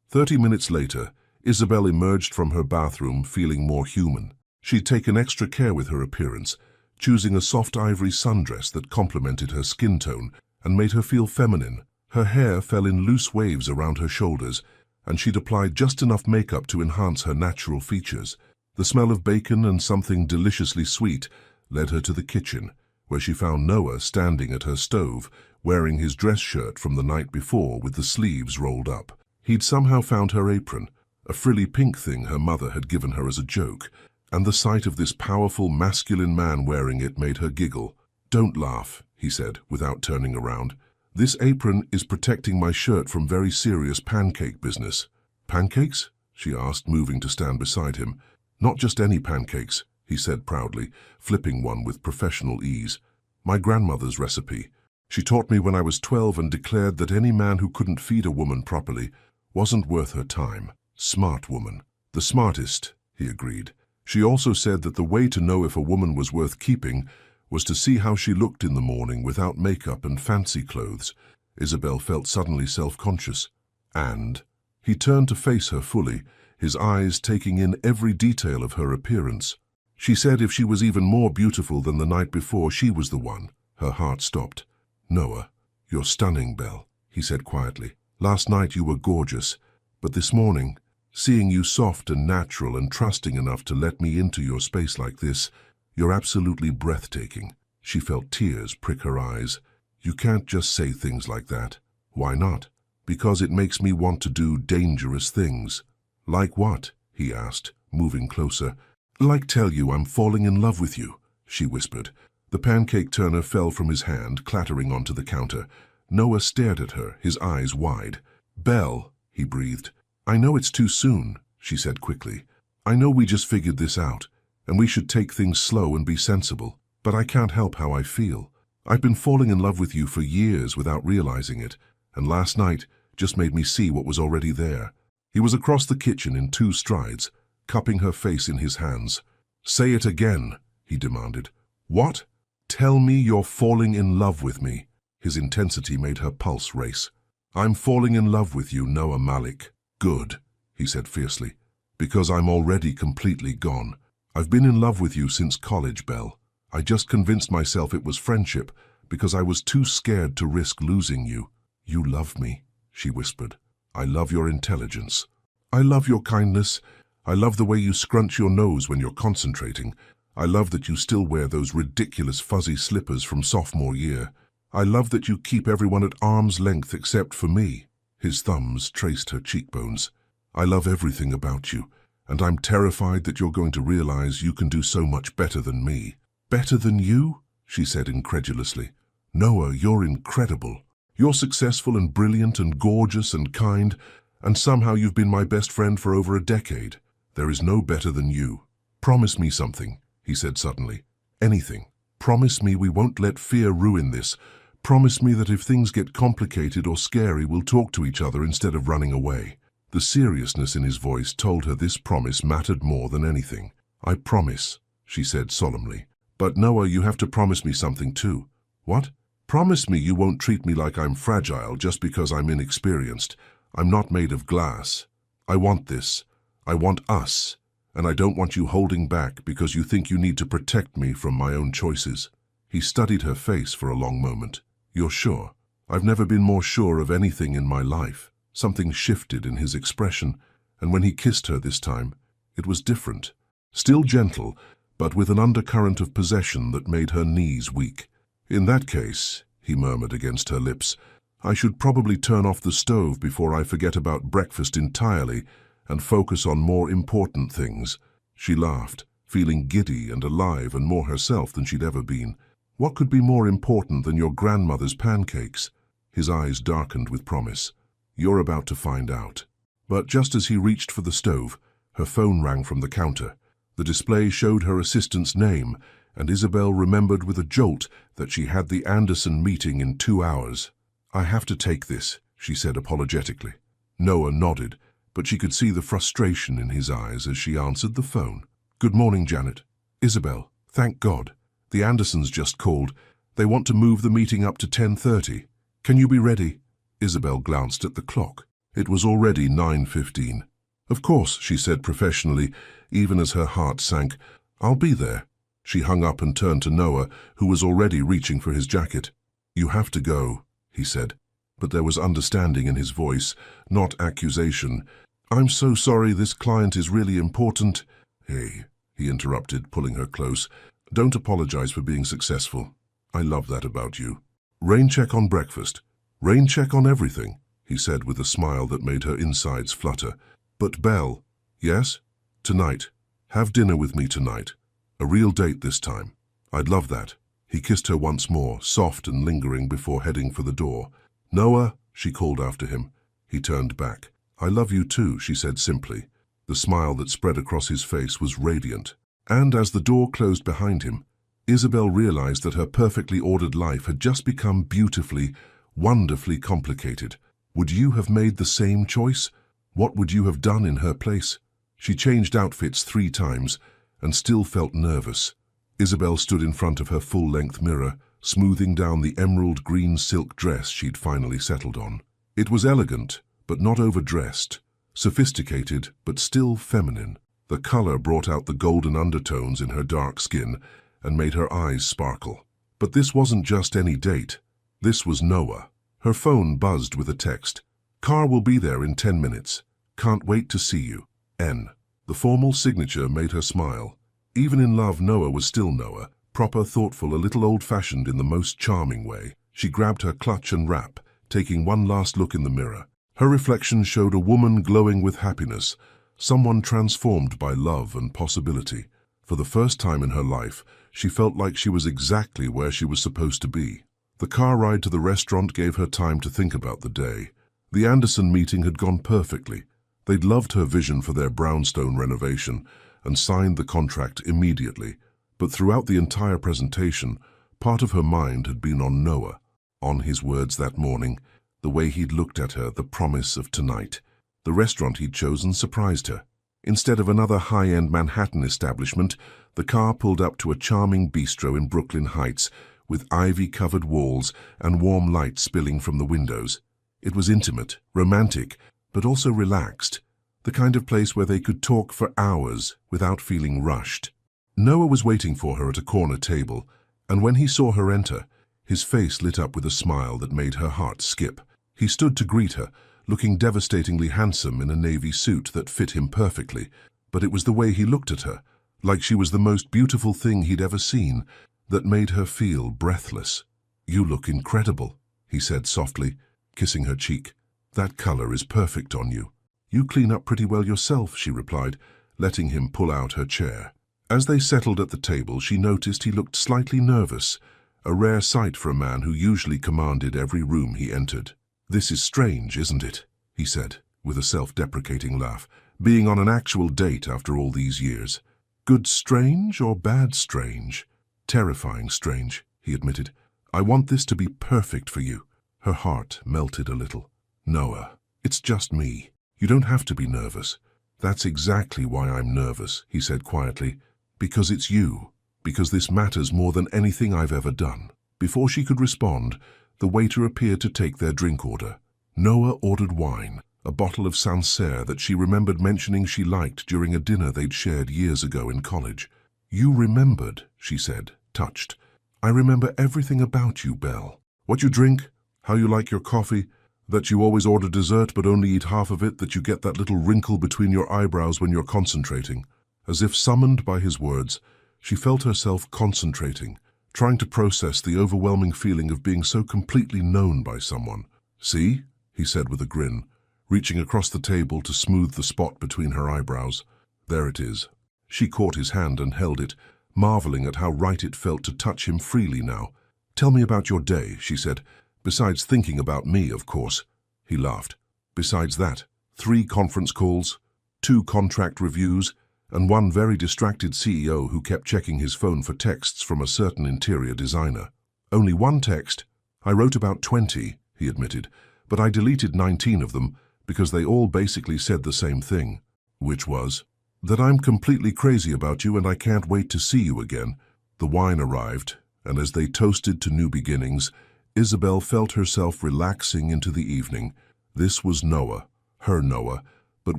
30 minutes later, Isabel emerged from her bathroom feeling more human. She'd taken extra care with her appearance, choosing a soft ivory sundress that complemented her skin tone and made her feel feminine. Her hair fell in loose waves around her shoulders, and she'd applied just enough makeup to enhance her natural features. The smell of bacon and something deliciously sweet led her to the kitchen, where she found Noah standing at her stove, wearing his dress shirt from the night before with the sleeves rolled up. He'd somehow found her apron, a frilly pink thing her mother had given her as a joke, and the sight of this powerful masculine man wearing it made her giggle. "Don't laugh," he said, without turning around. "This apron is protecting my shirt from very serious pancake business." "Pancakes?" she asked, moving to stand beside him. "Not just any pancakes," he said proudly, flipping one with professional ease. "My grandmother's recipe. She taught me when I was 12 and declared that any man who couldn't feed a woman properly wasn't worth her time." "Smart woman." "The smartest," he agreed. She also said that the way to know if a woman was worth keeping was to see how she looked in the morning without makeup and fancy clothes. Isabel felt suddenly self-conscious. "And?" He turned to face her fully, his eyes taking in every detail of her appearance. She said if she was even more beautiful than the night before, she was the one. Her heart stopped. "Noah, you're stunning, Belle," he said quietly. "Last night you were gorgeous, but this morning, seeing you soft and natural and trusting enough to let me into your space like this, you're absolutely breathtaking." She felt tears prick her eyes. "You can't just say things like that." "Why not?" "Because it makes me want to do dangerous things." "Like what?" he asked, moving closer. "Like tell you I'm falling in love with you," she whispered. The pancake turner fell from his hand, clattering onto the counter. Noah stared at her, his eyes wide. "Belle," he breathed. "I know it's too soon," she said quickly. "I know we just figured this out, and we should take things slow and be sensible, but I can't help how I feel. I've been falling in love with you for years without realizing it, and last night just made me see what was already there." He was across the kitchen in 2 strides, cupping her face in his hands. "Say it again," he demanded. "What?" "Tell me you're falling in love with me." His intensity made her pulse race. "I'm falling in love with you, Noah Malik." "Good," he said fiercely, "because I'm already completely gone. I've been in love with you since college, Belle. I just convinced myself it was friendship because I was too scared to risk losing you." "You love me," she whispered. "I love your intelligence. I love your kindness. I love the way you scrunch your nose when you're concentrating. I love that you still wear those ridiculous fuzzy slippers from sophomore year. I love that you keep everyone at arm's length except for me." His thumbs traced her cheekbones. "I love everything about you, and I'm terrified that you're going to realize you can do so much better than me." "Better than you?" she said incredulously. "Noah, you're incredible. You're successful and brilliant and gorgeous and kind, and somehow you've been my best friend for over a decade. There is no better than you. Promise me something," he said suddenly. "Anything. Promise me we won't let fear ruin this. Promise me that if things get complicated or scary, we'll talk to each other instead of running away." The seriousness in his voice told her this promise mattered more than anything. "I promise," she said solemnly. "But Noah, you have to promise me something too." "What?" "Promise me you won't treat me like I'm fragile just because I'm inexperienced. I'm not made of glass. I want this. I want us. And I don't want you holding back because you think you need to protect me from my own choices." He studied her face for a long moment. "You're sure?" "I've never been more sure of anything in my life." Something shifted in his expression, and when he kissed her this time, it was different. Still gentle, but with an undercurrent of possession that made her knees weak. "In that case," he murmured against her lips, "I should probably turn off the stove before I forget about breakfast entirely and focus on more important things." She laughed, feeling giddy and alive and more herself than she'd ever been. "What could be more important than your grandmother's pancakes?" His eyes darkened with promise. "You're about to find out." But just as he reached for the stove, her phone rang from the counter. The display showed her assistant's name, and Isabel remembered with a jolt that she had the Anderson meeting in 2 hours. "I have to take this," she said apologetically. Noah nodded, but she could see the frustration in his eyes as she answered the phone. "Good morning, Janet." "Isabel, thank God. The Andersons just called. They want to move the meeting up to 10:30. Can you be ready? Isabel glanced at the clock. It was already 9:15. Of course, she said professionally, even as her heart sank. I'll be there. She hung up and turned to Noah, who was already reaching for his jacket. You have to go, he said, but there was understanding in his voice, not accusation. I'm so sorry, this client is really important. Hey, he interrupted, pulling her close. Don't apologize for being successful. I love that about you. Rain check on breakfast. Rain check on everything, he said with a smile that made her insides flutter. But Belle, yes? Tonight. Have dinner with me tonight. A real date this time. I'd love that. He kissed her once more, soft and lingering before heading for the door. Noah, she called after him. He turned back. I love you too, she said simply. The smile that spread across his face was radiant. And as the door closed behind him, Isabel realized that her perfectly ordered life had just become beautifully, wonderfully complicated. Would you have made the same choice? What would you have done in her place? She changed outfits 3 times and still felt nervous. Isabel stood in front of her full-length mirror, smoothing down the emerald green silk dress she'd finally settled on. It was elegant, but not overdressed, sophisticated, but still feminine. The color brought out the golden undertones in her dark skin and made her eyes sparkle. But this wasn't just any date. This was Noah. Her phone buzzed with a text. Car will be there in 10 minutes. Can't wait to see you. N. The formal signature made her smile. Even in love, Noah was still Noah, proper, thoughtful, a little old-fashioned in the most charming way. She grabbed her clutch and wrap, taking one last look in the mirror. Her reflection showed a woman glowing with happiness, someone transformed by love and possibility. For the first time in her life, she felt like she was exactly where she was supposed to be. The car ride to the restaurant gave her time to think about the day. The Anderson meeting had gone perfectly. They'd loved her vision for their brownstone renovation and signed the contract immediately. But throughout the entire presentation, part of her mind had been on Noah, on his words that morning, the way he'd looked at her, the promise of tonight. The restaurant he'd chosen surprised her. Instead of another high-end Manhattan establishment, the car pulled up to a charming bistro in Brooklyn Heights with ivy-covered walls and warm light spilling from the windows. It was intimate, romantic, but also relaxed, the kind of place where they could talk for hours without feeling rushed. Noah was waiting for her at a corner table, and when he saw her enter, his face lit up with a smile that made her heart skip. He stood to greet her, looking devastatingly handsome in a navy suit that fit him perfectly, but it was the way he looked at her, like she was the most beautiful thing he'd ever seen, that made her feel breathless. You look incredible, he said softly, kissing her cheek. That color is perfect on you. You clean up pretty well yourself, she replied, letting him pull out her chair. As they settled at the table, she noticed he looked slightly nervous, a rare sight for a man who usually commanded every room he entered. This is strange, isn't it? He said, with a self-deprecating laugh, being on an actual date after all these years. Good strange or bad strange? Terrifying strange, he admitted. I want this to be perfect for you. Her heart melted a little. Noah, it's just me. You don't have to be nervous. That's exactly why I'm nervous, he said quietly. Because it's you. Because this matters more than anything I've ever done. Before she could respond, the waiter appeared to take their drink order. Noah ordered wine, a bottle of Sancerre that she remembered mentioning she liked during a dinner they'd shared years ago in college. You remembered, she said, touched. I remember everything about you, Belle. What you drink, how you like your coffee, that you always order dessert but only eat half of it, that you get that little wrinkle between your eyebrows when you're concentrating. As if summoned by his words, she felt herself concentrating, trying to process the overwhelming feeling of being so completely known by someone. See? He said with a grin, reaching across the table to smooth the spot between her eyebrows. There it is. She caught his hand and held it, marveling at how right it felt to touch him freely now. Tell me about your day, she said. Besides thinking about me, of course. He laughed. Besides that, 3 conference calls, 2 contract reviews, and 1 very distracted CEO who kept checking his phone for texts from a certain interior designer. Only 1 text. I wrote about 20, he admitted, but I deleted 19 of them because they all basically said the same thing, which was that I'm completely crazy about you and I can't wait to see you again. The wine arrived, and as they toasted to new beginnings, Isabel felt herself relaxing into the evening. This was Noah, her Noah, but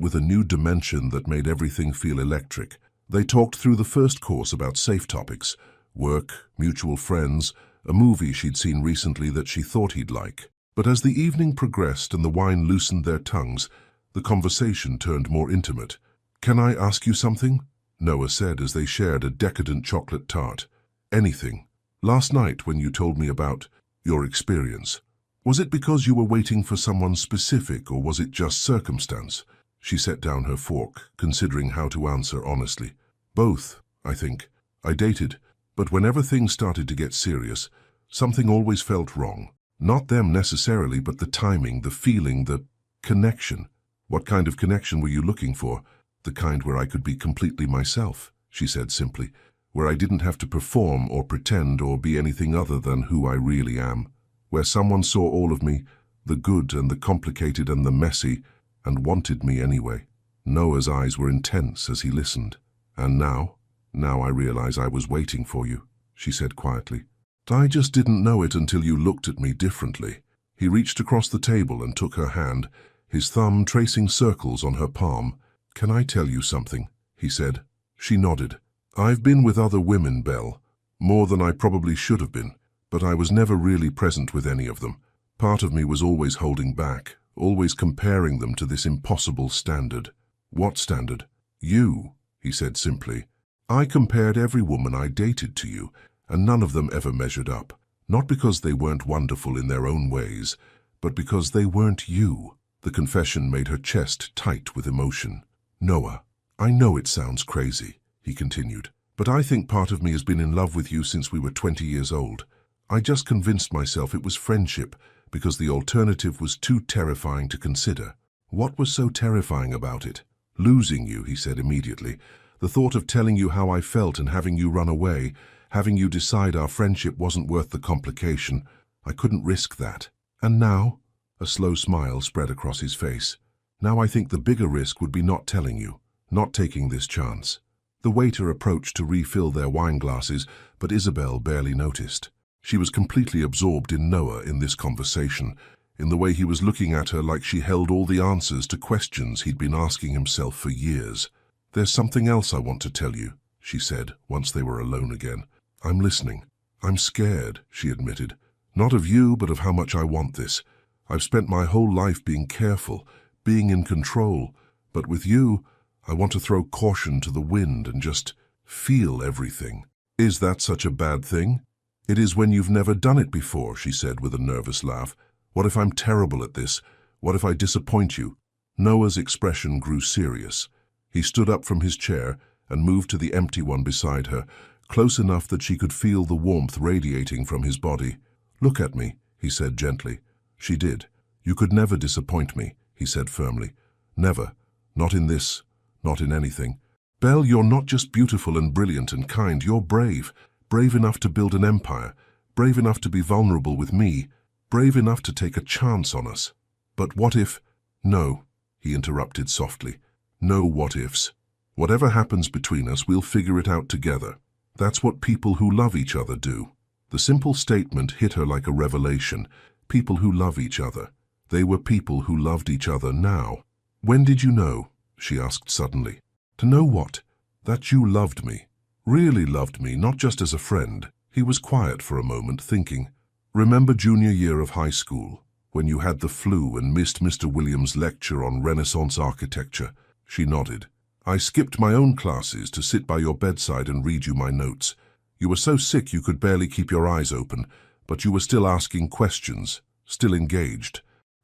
with a new dimension that made everything feel electric. They talked through the first course about safe topics, work, mutual friends, a movie she'd seen recently that she thought he'd like. But as the evening progressed and the wine loosened their tongues, the conversation turned more intimate. "Can I ask you something?" Noah said as they shared a decadent chocolate tart. "Anything. Last night when you told me about your experience, was it because you were waiting for someone specific or was it just circumstance?" She set down her fork, considering how to answer honestly. "Both, I think. I dated, but whenever things started to get serious, something always felt wrong. Not them necessarily, but the timing, the feeling, the connection." "What kind of connection were you looking for?" "The kind where I could be completely myself," she said simply, "where I didn't have to perform or pretend or be anything other than who I really am. Where someone saw all of me, the good and the complicated and the messy, and wanted me anyway." Noah's eyes were intense as he listened. "And now I realize I was waiting for you," she said quietly. "I just didn't know it until you looked at me differently." He reached across the table and took her hand, his thumb tracing circles on her palm. "Can I tell you something?" he said. She nodded. "I've been with other women, Belle, more than I probably should have been, but I was never really present with any of them. Part of me was always holding back, always comparing them to this impossible standard." "What standard?" "You," he said simply. "I compared every woman I dated to you, and none of them ever measured up. Not because they weren't wonderful in their own ways, but because they weren't you." The confession made her chest tight with emotion. "Noah, I know it sounds crazy," he continued, "but I think part of me has been in love with you since we were 20 years old. I just convinced myself it was friendship because the alternative was too terrifying to consider." "What was so terrifying about it?" "Losing you," he said immediately. "The thought of telling you how I felt and having you run away, having you decide our friendship wasn't worth the complication. I couldn't risk that. And now?" A slow smile spread across his face. "Now I think the bigger risk would be not telling you, not taking this chance." The waiter approached to refill their wine glasses, but Isabel barely noticed. She was completely absorbed in Noah in this conversation, in the way he was looking at her like she held all the answers to questions he'd been asking himself for years. "There's something else I want to tell you," she said, once they were alone again. "I'm listening." "I'm scared," she admitted. "Not of you, but of how much I want this. I've spent my whole life being careful, being in control, but with you, I want to throw caution to the wind and just feel everything." "Is that such a bad thing?" "It is when you've never done it before," she said with a nervous laugh. "What if I'm terrible at this? What if I disappoint you?" Noah's expression grew serious. He stood up from his chair and moved to the empty one beside her, close enough that she could feel the warmth radiating from his body. "Look at me," he said gently. She did. "You could never disappoint me," he said firmly. "Never. Not in this. Not in anything. Belle, you're not just beautiful and brilliant and kind. You're brave. Brave enough to build an empire. Brave enough to be vulnerable with me. Brave enough to take a chance on us. But what if—" "No," he interrupted softly. "No what ifs. Whatever happens between us, we'll figure it out together. That's what people who love each other do." The simple statement hit her like a revelation. People who love each other. They were people who loved each other now. "When did you know?" she asked suddenly. "To know what?" "That you loved me. Really loved me, not just as a friend." He was quiet for a moment, thinking. "Remember junior year of high school, when you had the flu and missed Mr. Williams' lecture on Renaissance architecture?" She nodded. "I skipped my own classes to sit by your bedside and read you my notes. You were so sick you could barely keep your eyes open, but you were still asking questions, still engaged.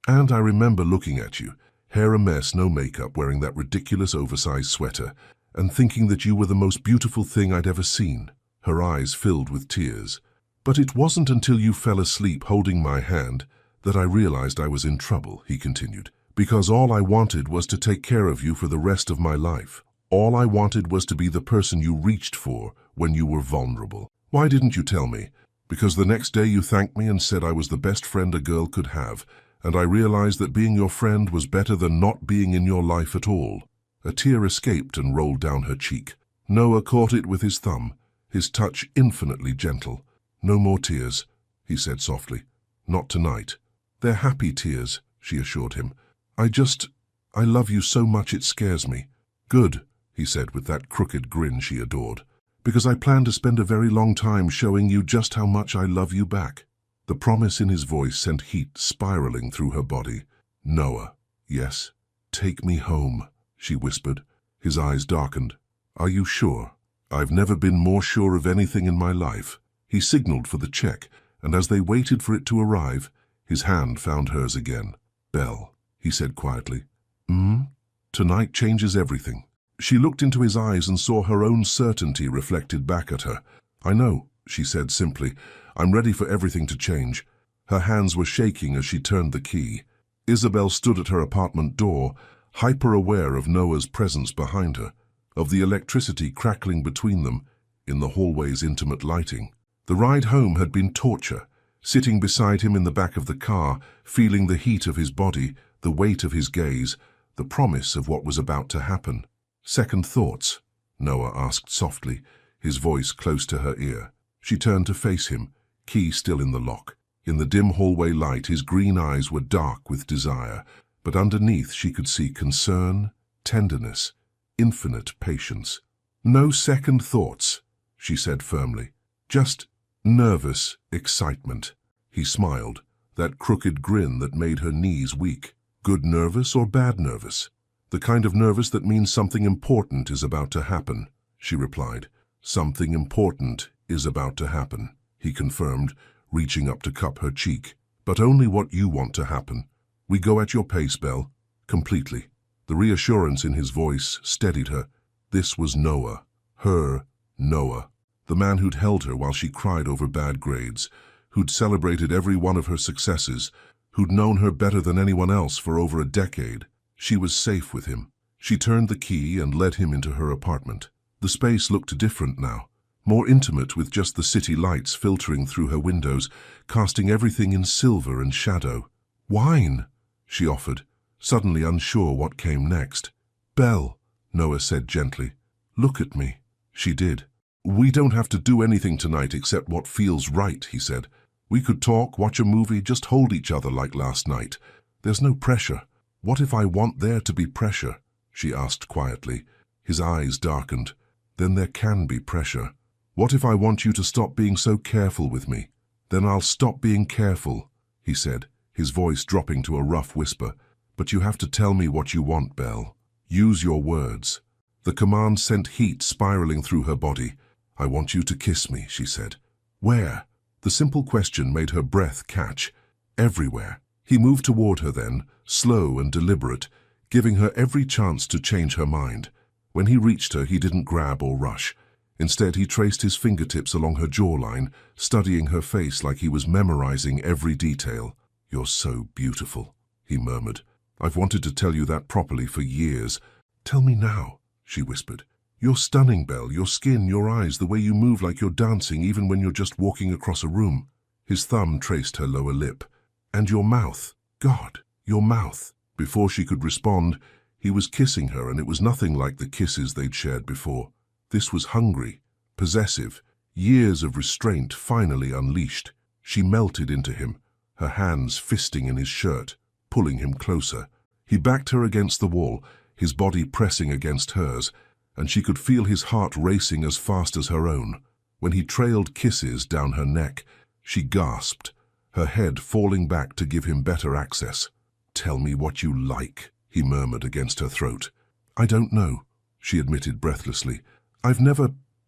And I remember looking at you, hair a mess, no makeup, wearing that ridiculous oversized sweater, and thinking that you were the most beautiful thing I'd ever seen." Her eyes filled with tears. "But it wasn't until you fell asleep holding my hand that I realized I was in trouble," he continued. "Because all I wanted was to take care of you for the rest of my life. All I wanted was to be the person you reached for when you were vulnerable. Why didn't you tell me? Because the next day you thanked me and said I was the best friend a girl could have, and I realized that being your friend was better than not being in your life at all." A tear escaped and rolled down her cheek. Noah caught it with his thumb, his touch infinitely gentle. "No more tears," he said softly. "Not tonight." "They're happy tears," she assured him. I love you so much it scares me." "Good," he said with that crooked grin she adored, "because I plan to spend a very long time showing you just how much I love you back." The promise in his voice sent heat spiraling through her body. "Noah." "Yes." "Take me home," she whispered. His eyes darkened. "Are you sure?" "I've never been more sure of anything in my life." He signaled for the check, and as they waited for it to arrive, his hand found hers again. "Belle," he said quietly. Tonight changes everything." She looked into his eyes and saw her own certainty reflected back at her. "I know," she said simply. "I'm ready for everything to change." Her hands were shaking as she turned the key. Isabel stood at her apartment door, hyper-aware of Noah's presence behind her, of the electricity crackling between them in the hallway's intimate lighting. The ride home had been torture, sitting beside him in the back of the car, feeling the heat of his body, the weight of his gaze, the promise of what was about to happen. "Second thoughts?" Noah asked softly, his voice close to her ear. She turned to face him, key still in the lock. In the dim hallway light, his green eyes were dark with desire, but underneath she could see concern, tenderness, infinite patience. "No second thoughts," she said firmly. "Just nervous excitement." He smiled, that crooked grin that made her knees weak. "Good nervous or bad nervous?" "The kind of nervous that means something important is about to happen," she replied. "Something important is about to happen," he confirmed, reaching up to cup her cheek. "But only what you want to happen. We go at your pace, Belle." "Completely." The reassurance in his voice steadied her. This was Noah, her Noah, the man who'd held her while she cried over bad grades, who'd celebrated every one of her successes, who'd known her better than anyone else for over a decade. She was safe with him. She turned the key and led him into her apartment. The space looked different now, more intimate, with just the city lights filtering through her windows, casting everything in silver and shadow. "Wine," she offered, suddenly unsure what came next. "Belle," Noah said gently, "look at me." She did. "We don't have to do anything tonight except what feels right," he said. "We could talk, watch a movie, just hold each other like last night. There's no pressure." "What if I want there to be pressure?" she asked quietly. His eyes darkened. "Then there can be pressure." "What if I want you to stop being so careful with me?" "Then I'll stop being careful," he said, his voice dropping to a rough whisper. "But you have to tell me what you want, Belle. Use your words." The command sent heat spiraling through her body. "I want you to kiss me," she said. "Where?" The simple question made her breath catch. "Everywhere." He moved toward her then, slow and deliberate, giving her every chance to change her mind. When he reached her, he didn't grab or rush. Instead, he traced his fingertips along her jawline, studying her face like he was memorizing every detail. "You're so beautiful," he murmured. "I've wanted to tell you that properly for years." "Tell me now," she whispered. "You're stunning, Belle. Your skin, your eyes, the way you move like you're dancing even when you're just walking across a room." His thumb traced her lower lip. "And your mouth. God, your mouth." Before she could respond, he was kissing her, and it was nothing like the kisses they'd shared before. This was hungry, possessive, years of restraint finally unleashed. She melted into him, her hands fisting in his shirt, pulling him closer. He backed her against the wall, his body pressing against hers, and she could feel his heart racing as fast as her own. When he trailed kisses down her neck, she gasped, her head falling back to give him better access. "Tell me what you like," he murmured against her throat. "I don't know," she admitted breathlessly.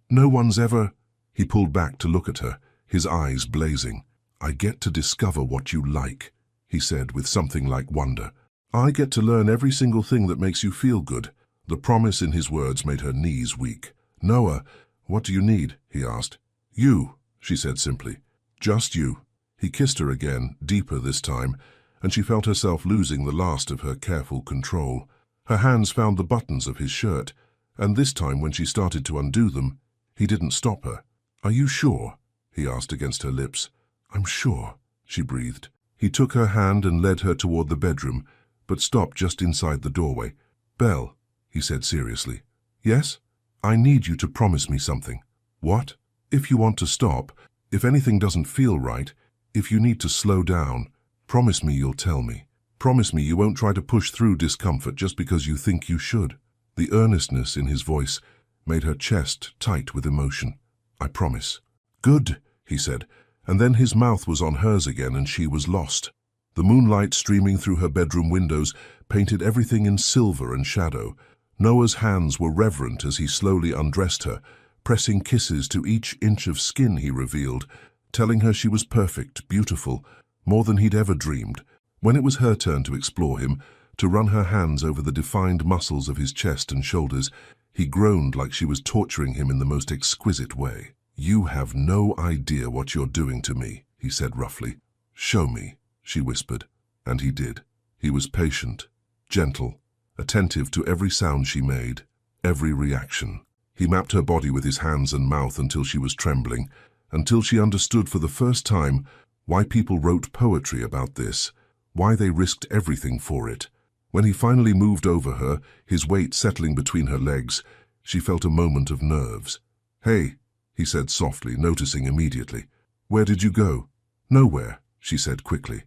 No one's ever." He pulled back to look at her, his eyes blazing. "I get to discover what you like," he said with something like wonder. "I get to learn every single thing that makes you feel good." The promise in his words made her knees weak. "Noah, what do you need?" he asked. "You," she said simply. "Just you." He kissed her again, deeper this time, and she felt herself losing the last of her careful control. Her hands found the buttons of his shirt, and this time when she started to undo them, he didn't stop her. "Are you sure?" he asked against her lips. "I'm sure," she breathed. He took her hand and led her toward the bedroom, but stopped just inside the doorway. "Belle," he said seriously. "Yes? I need you to promise me something." "What?" If you want to stop, if anything doesn't feel right, if you need to slow down, promise me you'll tell me. Promise me you won't try to push through discomfort just because you think you should." The earnestness in his voice made her chest tight with emotion. "I promise." "Good," he said, and then his mouth was on hers again and she was lost. The moonlight streaming through her bedroom windows painted everything in silver and shadow. Noah's hands were reverent as he slowly undressed her, pressing kisses to each inch of skin he revealed, telling her she was perfect, beautiful, more than he'd ever dreamed. When it was her turn to explore him, to run her hands over the defined muscles of his chest and shoulders, he groaned like she was torturing him in the most exquisite way. "You have no idea what you're doing to me," he said roughly. "Show me," she whispered, and he did. He was patient, gentle, attentive to every sound she made, every reaction. He mapped her body with his hands and mouth until she was trembling, until she understood for the first time why people wrote poetry about this, why they risked everything for it. When he finally moved over her, his weight settling between her legs, she felt a moment of nerves. "Hey," he said softly, noticing immediately. "Where did you go?" "Nowhere," she said quickly.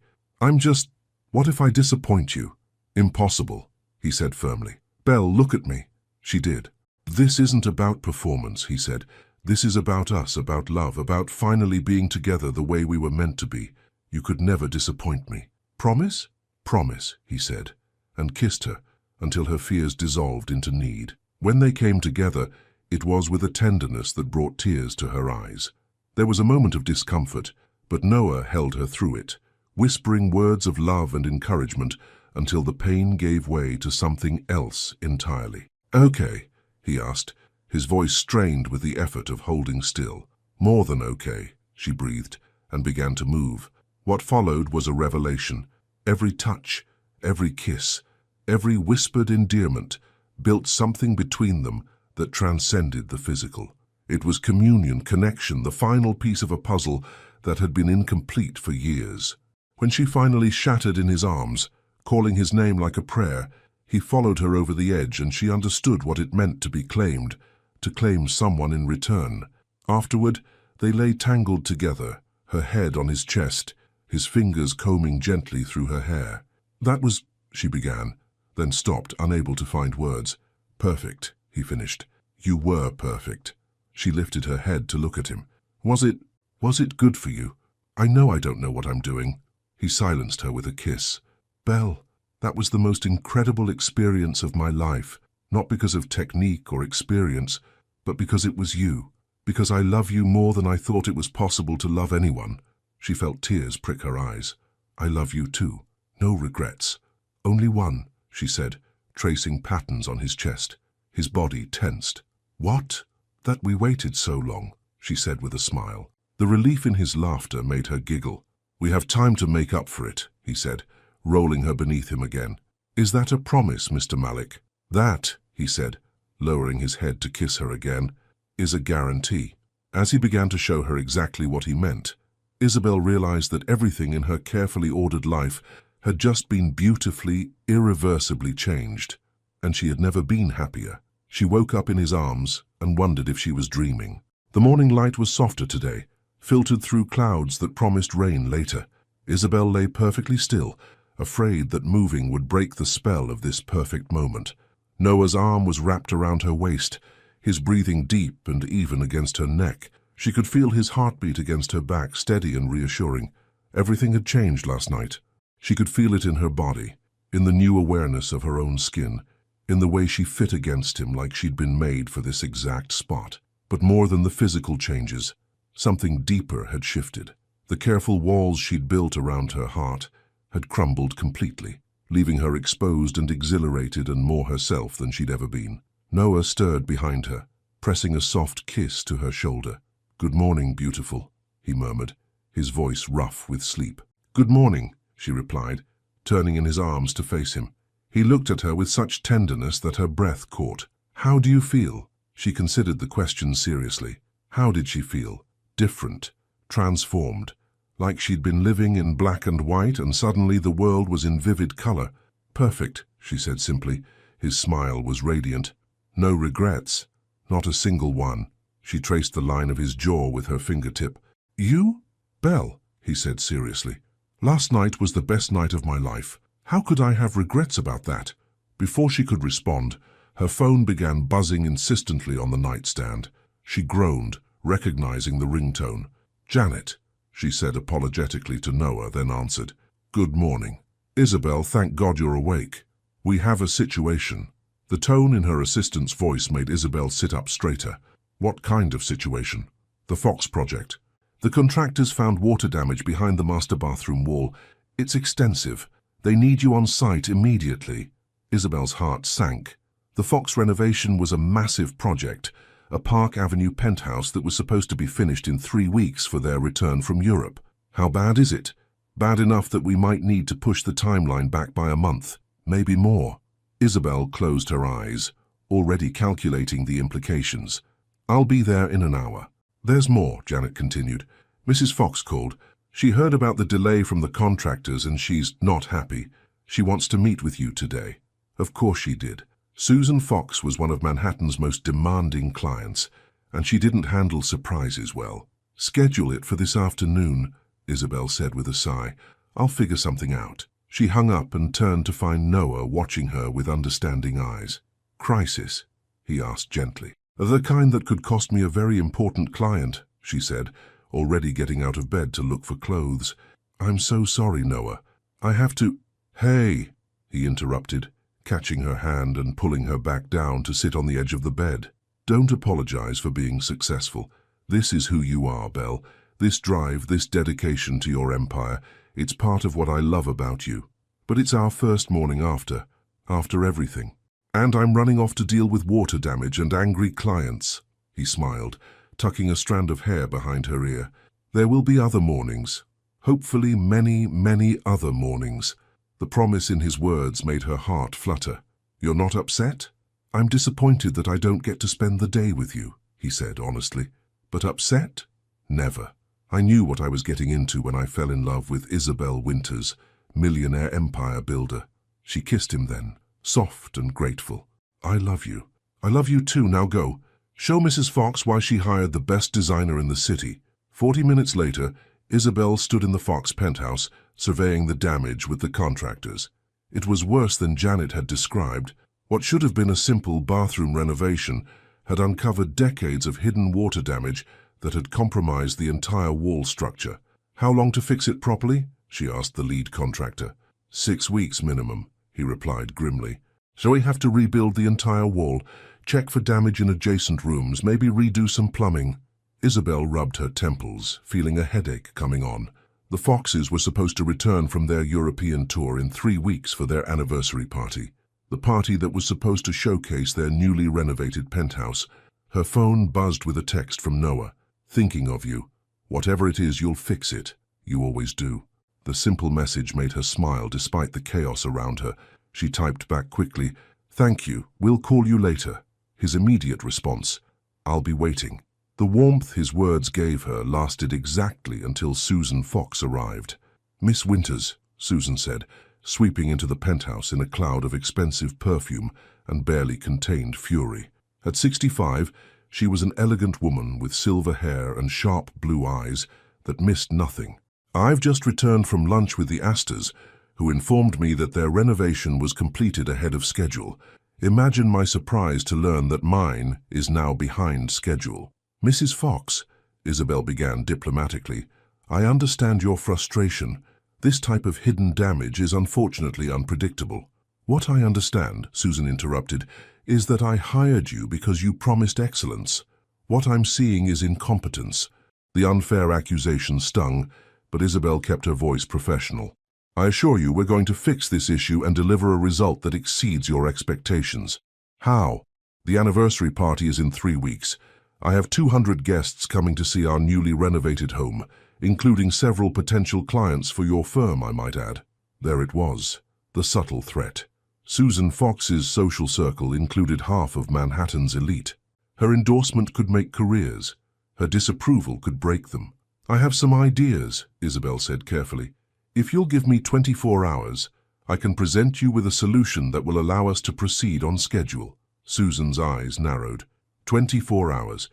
What if I disappoint you?" "Impossible," he said firmly. "Belle, look at me." She did. "This isn't about performance," he said. "This is about us, about love, about finally being together the way we were meant to be. You could never disappoint me. Promise?" "Promise," he said, and kissed her until her fears dissolved into need. When they came together, it was with a tenderness that brought tears to her eyes. There was a moment of discomfort, but Noah held her through it, whispering words of love and encouragement until the pain gave way to something else entirely. "Okay?" he asked, his voice strained with the effort of holding still. "More than okay," she breathed, and began to move. What followed was a revelation. Every touch, every kiss, every whispered endearment built something between them that transcended the physical. It was communion, connection, the final piece of a puzzle that had been incomplete for years. When she finally shattered in his arms, calling his name like a prayer, he followed her over the edge and she understood what it meant to be claimed, to claim someone in return. Afterward, they lay tangled together, her head on his chest, his fingers combing gently through her hair. "That was," she began, then stopped, unable to find words. "Perfect," he finished. "You were perfect." She lifted her head to look at him. Was it good for you? I know I don't know what I'm doing." He silenced her with a kiss. "Belle, that was the most incredible experience of my life, not because of technique or experience, but because it was you, because I love you more than I thought it was possible to love anyone." She felt tears prick her eyes. "I love you too. No regrets. Only one," she said, tracing patterns on his chest. His body tensed. "What?" "That we waited so long," she said with a smile. The relief in his laughter made her giggle. "We have time to make up for it," he said, rolling her beneath him again. "Is that a promise, Mr. Malik?" "That," he said, lowering his head to kiss her again, "is a guarantee." As he began to show her exactly what he meant, Isabel realized that everything in her carefully ordered life had just been beautifully, irreversibly changed, and she had never been happier. She woke up in his arms and wondered if she was dreaming. The morning light was softer today, filtered through clouds that promised rain later. Isabel lay perfectly still, afraid that moving would break the spell of this perfect moment. Noah's arm was wrapped around her waist, his breathing deep and even against her neck. She could feel his heartbeat against her back, steady and reassuring. Everything had changed last night. She could feel it in her body, in the new awareness of her own skin, in the way she fit against him like she'd been made for this exact spot. But more than the physical changes, something deeper had shifted. The careful walls she'd built around her heart had crumbled completely, leaving her exposed and exhilarated and more herself than she'd ever been. Noah stirred behind her, pressing a soft kiss to her shoulder. "Good morning, beautiful," he murmured, his voice rough with sleep. "Good morning," she replied, turning in his arms to face him. He looked at her with such tenderness that her breath caught. "How do you feel?" She considered the question seriously. How did she feel? Different, transformed, like she'd been living in black and white and suddenly the world was in vivid color. "Perfect," she said simply. His smile was radiant. "No regrets?" "Not a single one." She traced the line of his jaw with her fingertip. "You? Belle," he said seriously. "Last night was the best night of my life. How could I have regrets about that?" Before she could respond, her phone began buzzing insistently on the nightstand. She groaned, recognizing the ringtone. "Janet," she said apologetically to Noah, then answered. "Good morning. Isabel, thank God you're awake. We have a situation." The tone in her assistant's voice made Isabel sit up straighter. "What kind of situation?" "The Fox project. The contractors found water damage behind the master bathroom wall. It's extensive. They need you on site immediately." Isabel's heart sank. The Fox renovation was a massive project, a Park Avenue penthouse that was supposed to be finished in 3 weeks for their return from Europe. "How bad is it?" "Bad enough that we might need to push the timeline back by a month, maybe more." Isabel closed her eyes, already calculating the implications. "I'll be there in an hour." "There's more," Janet continued. "Mrs. Fox called. She heard about the delay from the contractors and she's not happy. She wants to meet with you today." Of course she did. Susan Fox was one of Manhattan's most demanding clients, and she didn't handle surprises well. "Schedule it for this afternoon," Isabel said with a sigh. "I'll figure something out." She hung up and turned to find Noah watching her with understanding eyes. "Crisis?" he asked gently. "The kind that could cost me a very important client," she said, already getting out of bed to look for clothes. "I'm so sorry, Noah. I have to—" "Hey," he interrupted, catching her hand and pulling her back down to sit on the edge of the bed. "Don't apologize for being successful. This is who you are, Belle. This drive, this dedication to your empire, it's part of what I love about you. But it's our first morning after everything. And I'm running off to deal with water damage and angry clients." He smiled, tucking a strand of hair behind her ear. "There will be other mornings. Hopefully many, many other mornings." The promise in his words made her heart flutter. "You're not upset?" "I'm disappointed that I don't get to spend the day with you," he said honestly. "But upset? Never. I knew what I was getting into when I fell in love with Isabel Winters, millionaire empire builder." She kissed him then, soft and grateful. "I love you." "I love you too, now go. Show Mrs. Fox why she hired the best designer in the city." 40 minutes later, Isabel stood in the Fox penthouse, surveying the damage with the contractors. It was worse than Janet had described. What should have been a simple bathroom renovation had uncovered decades of hidden water damage that had compromised the entire wall structure. "How long to fix it properly?" she asked the lead contractor. 6 weeks minimum, he replied grimly. "So we have to rebuild the entire wall, check for damage in adjacent rooms, maybe redo some plumbing." Isabel rubbed her temples, feeling a headache coming on. The Foxes were supposed to return from their European tour in 3 weeks for their anniversary party. The party that was supposed to showcase their newly renovated penthouse. Her phone buzzed with a text from Noah. "Thinking of you. Whatever it is, you'll fix it. You always do." The simple message made her smile despite the chaos around her. She typed back quickly, "Thank you. We'll call you later." His immediate response, "I'll be waiting." The warmth his words gave her lasted exactly until Susan Fox arrived. "Miss Winters," Susan said, sweeping into the penthouse in a cloud of expensive perfume and barely contained fury. At 65, she was an elegant woman with silver hair and sharp blue eyes that missed nothing. "I've just returned from lunch with the Astors, who informed me that their renovation was completed ahead of schedule. Imagine my surprise to learn that mine is now behind schedule." "Mrs. Fox," Isabel began diplomatically, "I understand your frustration. This type of hidden damage is unfortunately unpredictable." "What I understand," Susan interrupted, "is that I hired you because you promised excellence. What I'm seeing is incompetence." The unfair accusation stung, but Isabel kept her voice professional. "I assure you we're going to fix this issue and deliver a result that exceeds your expectations." "How?" "The anniversary party is in 3 weeks. I have 200 guests coming to see our newly renovated home, including several potential clients for your firm, I might add." There it was, the subtle threat. Susan Fox's social circle included half of Manhattan's elite. Her endorsement could make careers. Her disapproval could break them. "I have some ideas," Isabel said carefully. "If you'll give me 24 hours, I can present you with a solution that will allow us to proceed on schedule." Susan's eyes narrowed. 24 hours.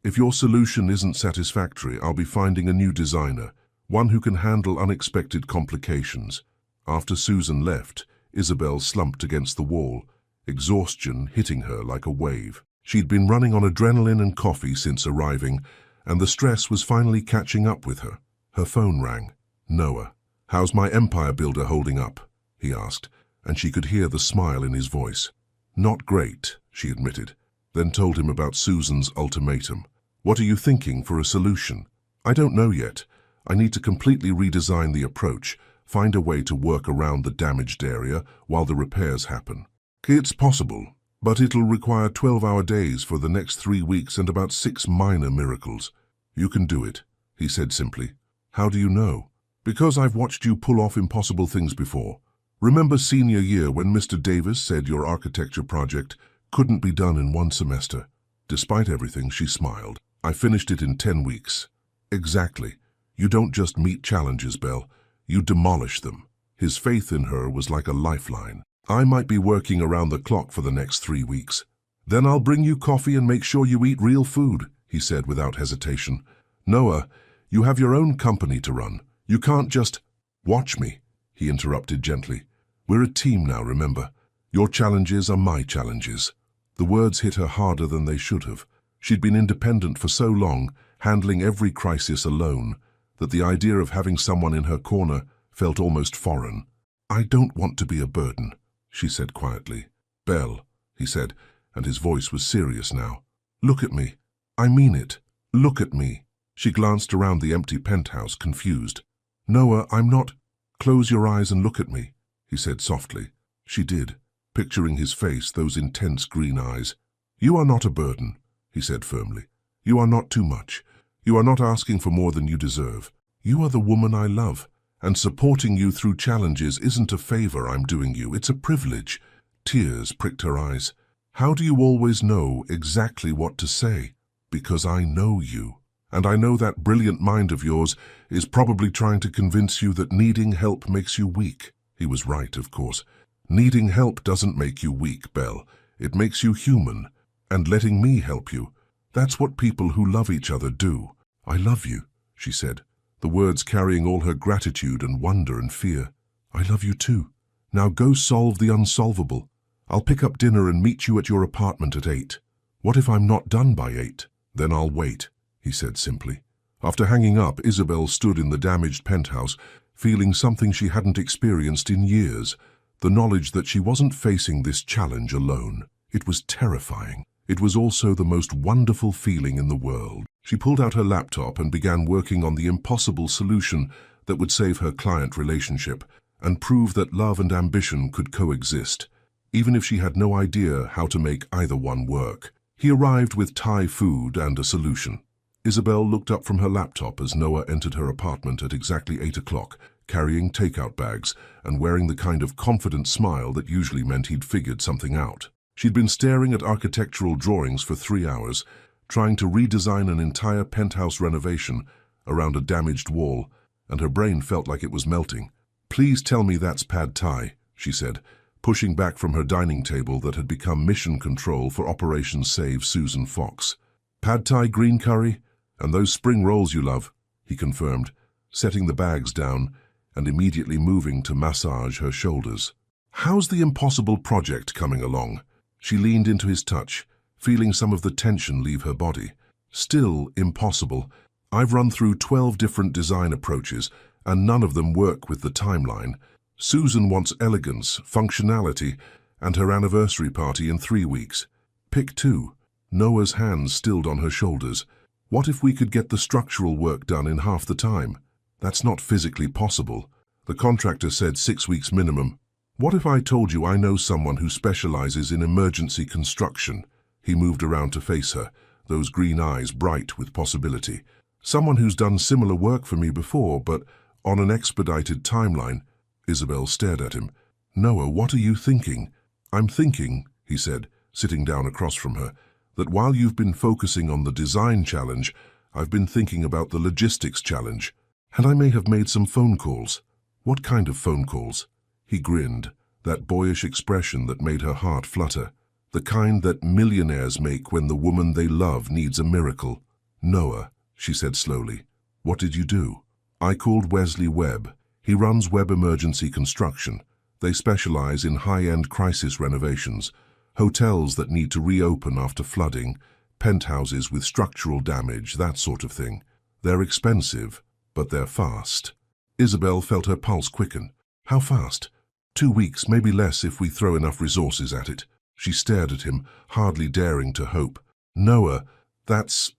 If your solution isn't satisfactory, I'll be finding a new designer, one who can handle unexpected complications. After Susan left, Isabel slumped against the wall, exhaustion hitting her like a wave. She'd been running on adrenaline and coffee since arriving, and the stress was finally catching up with her. Her phone rang. Noah. "How's my empire builder holding up?" he asked, and she could hear the smile in his voice. "Not great," she admitted, then told him about Susan's ultimatum. "What are you thinking for a solution?" "I don't know yet. I need to completely redesign the approach, find a way to work around the damaged area while the repairs happen. It's possible, but it'll require 12-hour days for the next 3 weeks and about 6 minor miracles." "You can do it," he said simply. "How do you know?" "Because I've watched you pull off impossible things before. Remember senior year when Mr. Davis said your architecture project couldn't be done in 1 semester? Despite everything, she smiled. "I finished it in 10 weeks. "Exactly. You don't just meet challenges, Belle. You demolish them." His faith in her was like a lifeline. "I might be working around the clock for the next 3 weeks. Then I'll bring you coffee and make sure you eat real food," he said without hesitation. "Noah, you have your own company to run. You can't just—" "Watch me," he interrupted gently. "We're a team now, remember. Your challenges are my challenges." The words hit her harder than they should have. She'd been independent for so long, handling every crisis alone, that the idea of having someone in her corner felt almost foreign. "I don't want to be a burden," she said quietly. "Belle," he said, and his voice was serious now. "Look at me. I mean it. Look at me." She glanced around the empty penthouse, confused. "Noah, I'm not—" "Close your eyes and look at me," he said softly. She did, picturing his face, those intense green eyes. "You are not a burden," he said firmly. "You are not too much. You are not asking for more than you deserve. You are the woman I love, and supporting you through challenges isn't a favor I'm doing you, it's a privilege." Tears pricked her eyes. "How do you always know exactly what to say?" "Because I know you. And I know that brilliant mind of yours is probably trying to convince you that needing help makes you weak." He was right, of course. Needing help doesn't make you weak, Belle. It makes you human. And letting me help you, that's what people who love each other do. "I love you," she said, the words carrying all her gratitude and wonder and fear. "I love you too. Now go solve the unsolvable. I'll pick up dinner and meet you at your apartment at 8. "What if I'm not done by 8? "Then I'll wait," he said simply. After hanging up, Isabel stood in the damaged penthouse, feeling something she hadn't experienced in years, the knowledge that she wasn't facing this challenge alone. It was terrifying. It was also the most wonderful feeling in the world. She pulled out her laptop and began working on the impossible solution that would save her client relationship and prove that love and ambition could coexist, even if she had no idea how to make either one work. He arrived with Thai food and a solution. Isabel looked up from her laptop as Noah entered her apartment at exactly 8 o'clock, carrying takeout bags and wearing the kind of confident smile that usually meant he'd figured something out. She'd been staring at architectural drawings for 3 hours, trying to redesign an entire penthouse renovation around a damaged wall, and her brain felt like it was melting. "Please tell me that's pad thai," she said, pushing back from her dining table that had become mission control for Operation Save Susan Fox. "Pad thai green curry, and those spring rolls you love," he confirmed, setting the bags down and immediately moving to massage her shoulders. "How's the impossible project coming along?" She leaned into his touch, feeling some of the tension leave her body. "Still impossible. I've run through 12 different design approaches, and none of them work with the timeline. Susan wants elegance, functionality, and her anniversary party in 3 weeks. Pick 2. Noah's hands stilled on her shoulders. "What if we could get the structural work done in half the time?" "That's not physically possible. The contractor said 6 weeks minimum." "What if I told you I know someone who specializes in emergency construction?" He moved around to face her, those green eyes bright with possibility. "Someone who's done similar work for me before, but on an expedited timeline." Isabel stared at him. "Noah, what are you thinking?" "I'm thinking," he said, sitting down across from her, "that while you've been focusing on the design challenge, I've been thinking about the logistics challenge. And I may have made some phone calls." "What kind of phone calls?" He grinned, that boyish expression that made her heart flutter. "The kind that millionaires make when the woman they love needs a miracle." Noah, she said slowly. What did you do? I called Wesley Webb. He runs Webb Emergency Construction. They specialize in high-end crisis renovations, hotels that need to reopen after flooding, penthouses with structural damage, that sort of thing. They're expensive, but they're fast. Isabel felt her pulse quicken. How fast? 2 weeks, maybe less if we throw enough resources at it. She stared at him, hardly daring to hope. Noah, that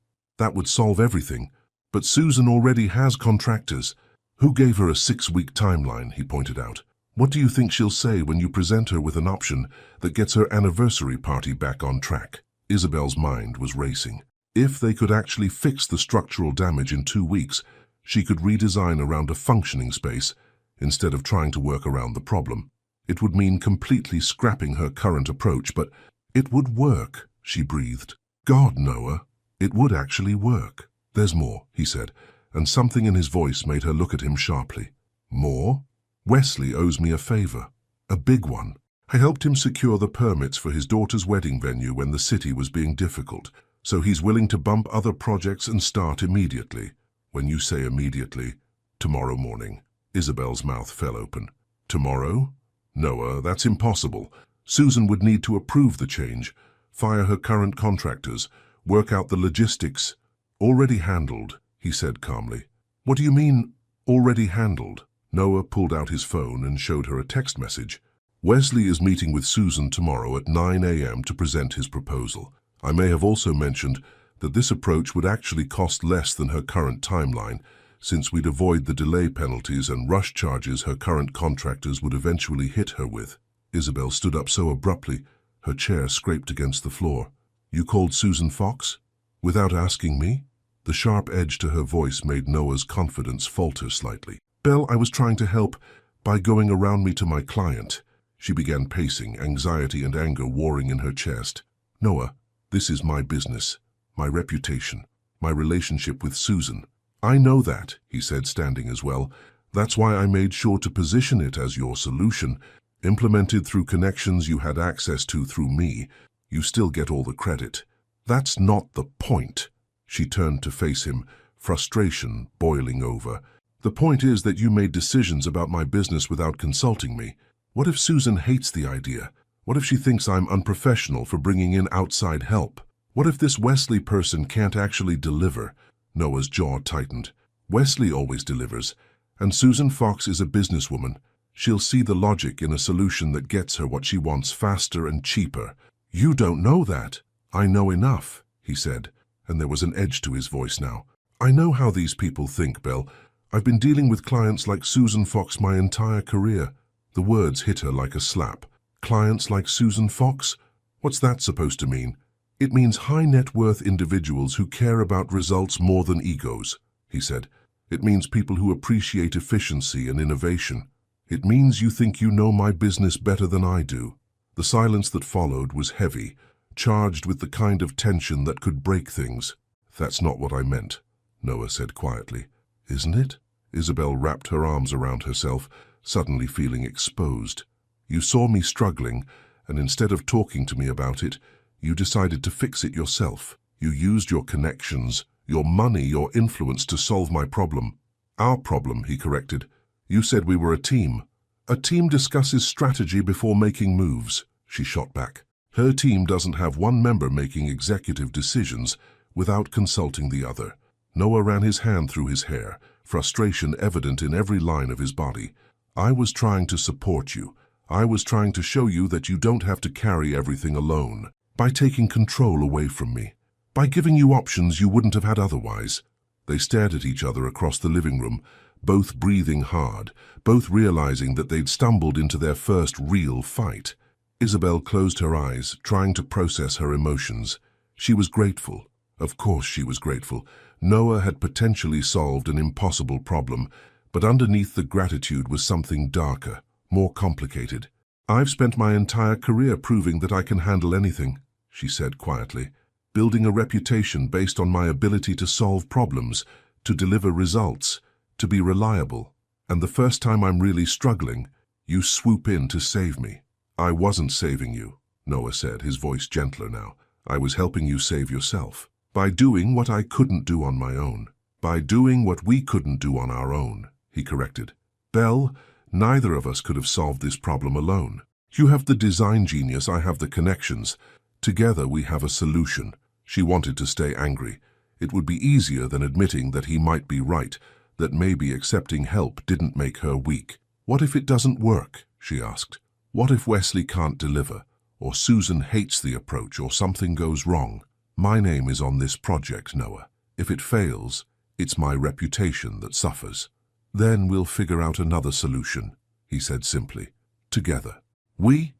would solve everything. But Susan already has contractors. Who gave her a 6-week timeline, he pointed out. What do you think she'll say when you present her with an option that gets her anniversary party back on track? Isabel's mind was racing. If they could actually fix the structural damage in 2 weeks, she could redesign around a functioning space instead of trying to work around the problem. It would mean completely scrapping her current approach, but it would work, she breathed. God, Noah, it would actually work. There's more, he said, and something in his voice made her look at him sharply. More? Wesley owes me a favor. A big one. I helped him secure the permits for his daughter's wedding venue when the city was being difficult, so he's willing to bump other projects and start immediately. When you say immediately, tomorrow morning. Isabel's mouth fell open. Tomorrow? Noah, that's impossible. Susan would need to approve the change, fire her current contractors, work out the logistics. Already handled, he said calmly. What do you mean, already handled? Noah pulled out his phone and showed her a text message. Wesley is meeting with Susan tomorrow at 9 a.m. to present his proposal. I may have also mentioned that this approach would actually cost less than her current timeline, since we'd avoid the delay penalties and rush charges her current contractors would eventually hit her with. Isabel stood up so abruptly, her chair scraped against the floor. You called Susan Fox? Without asking me? The sharp edge to her voice made Noah's confidence falter slightly. Belle, I was trying to help by going around me to my client. She began pacing, anxiety and anger warring in her chest. Noah, this is my business, my reputation, my relationship with Susan. I know that, he said, standing as well. That's why I made sure to position it as your solution, implemented through connections you had access to through me. You still get all the credit. That's not the point. She turned to face him, frustration boiling over. The point is that you made decisions about my business without consulting me. What if Susan hates the idea? What if she thinks I'm unprofessional for bringing in outside help? What if this Wesley person can't actually deliver? Noah's jaw tightened. Wesley always delivers, and Susan Fox is a businesswoman. She'll see the logic in a solution that gets her what she wants faster and cheaper. You don't know that. I know enough, he said, and there was an edge to his voice now. I know how these people think, Belle. I've been dealing with clients like Susan Fox my entire career. The words hit her like a slap. Clients like Susan Fox? What's that supposed to mean? It means high-net-worth individuals who care about results more than egos, he said. It means people who appreciate efficiency and innovation. It means you think you know my business better than I do. The silence that followed was heavy, charged with the kind of tension that could break things. That's not what I meant, Noah said quietly. Isn't it? Isabel wrapped her arms around herself, suddenly feeling exposed. You saw me struggling, and instead of talking to me about it, you decided to fix it yourself. You used your connections, your money, your influence to solve my problem. Our problem, he corrected. You said we were a team. A team discusses strategy before making moves, she shot back. Her team doesn't have one member making executive decisions without consulting the other. Noah ran his hand through his hair, frustration evident in every line of his body. I was trying to support you. I was trying to show you that you don't have to carry everything alone. By taking control away from me. By giving you options you wouldn't have had otherwise. They stared at each other across the living room, both breathing hard, both realizing that they'd stumbled into their first real fight. Isabel closed her eyes, trying to process her emotions. She was grateful. Of course she was grateful. Noah had potentially solved an impossible problem, but underneath the gratitude was something darker, more complicated. I've spent my entire career proving that I can handle anything, she said quietly, building a reputation based on my ability to solve problems, to deliver results, to be reliable. And the first time I'm really struggling, you swoop in to save me. I wasn't saving you, Noah said, his voice gentler now. I was helping you save yourself. By doing what I couldn't do on my own. By doing what we couldn't do on our own, he corrected. Belle, neither of us could have solved this problem alone. You have the design genius, I have the connections. Together we have a solution. She wanted to stay angry. It would be easier than admitting that he might be right, that maybe accepting help didn't make her weak. What if it doesn't work? She asked. What if Wesley can't deliver, or Susan hates the approach, or something goes wrong? My name is on this project, Noah. If it fails, it's my reputation that suffers. Then we'll figure out another solution, he said simply. Together. We,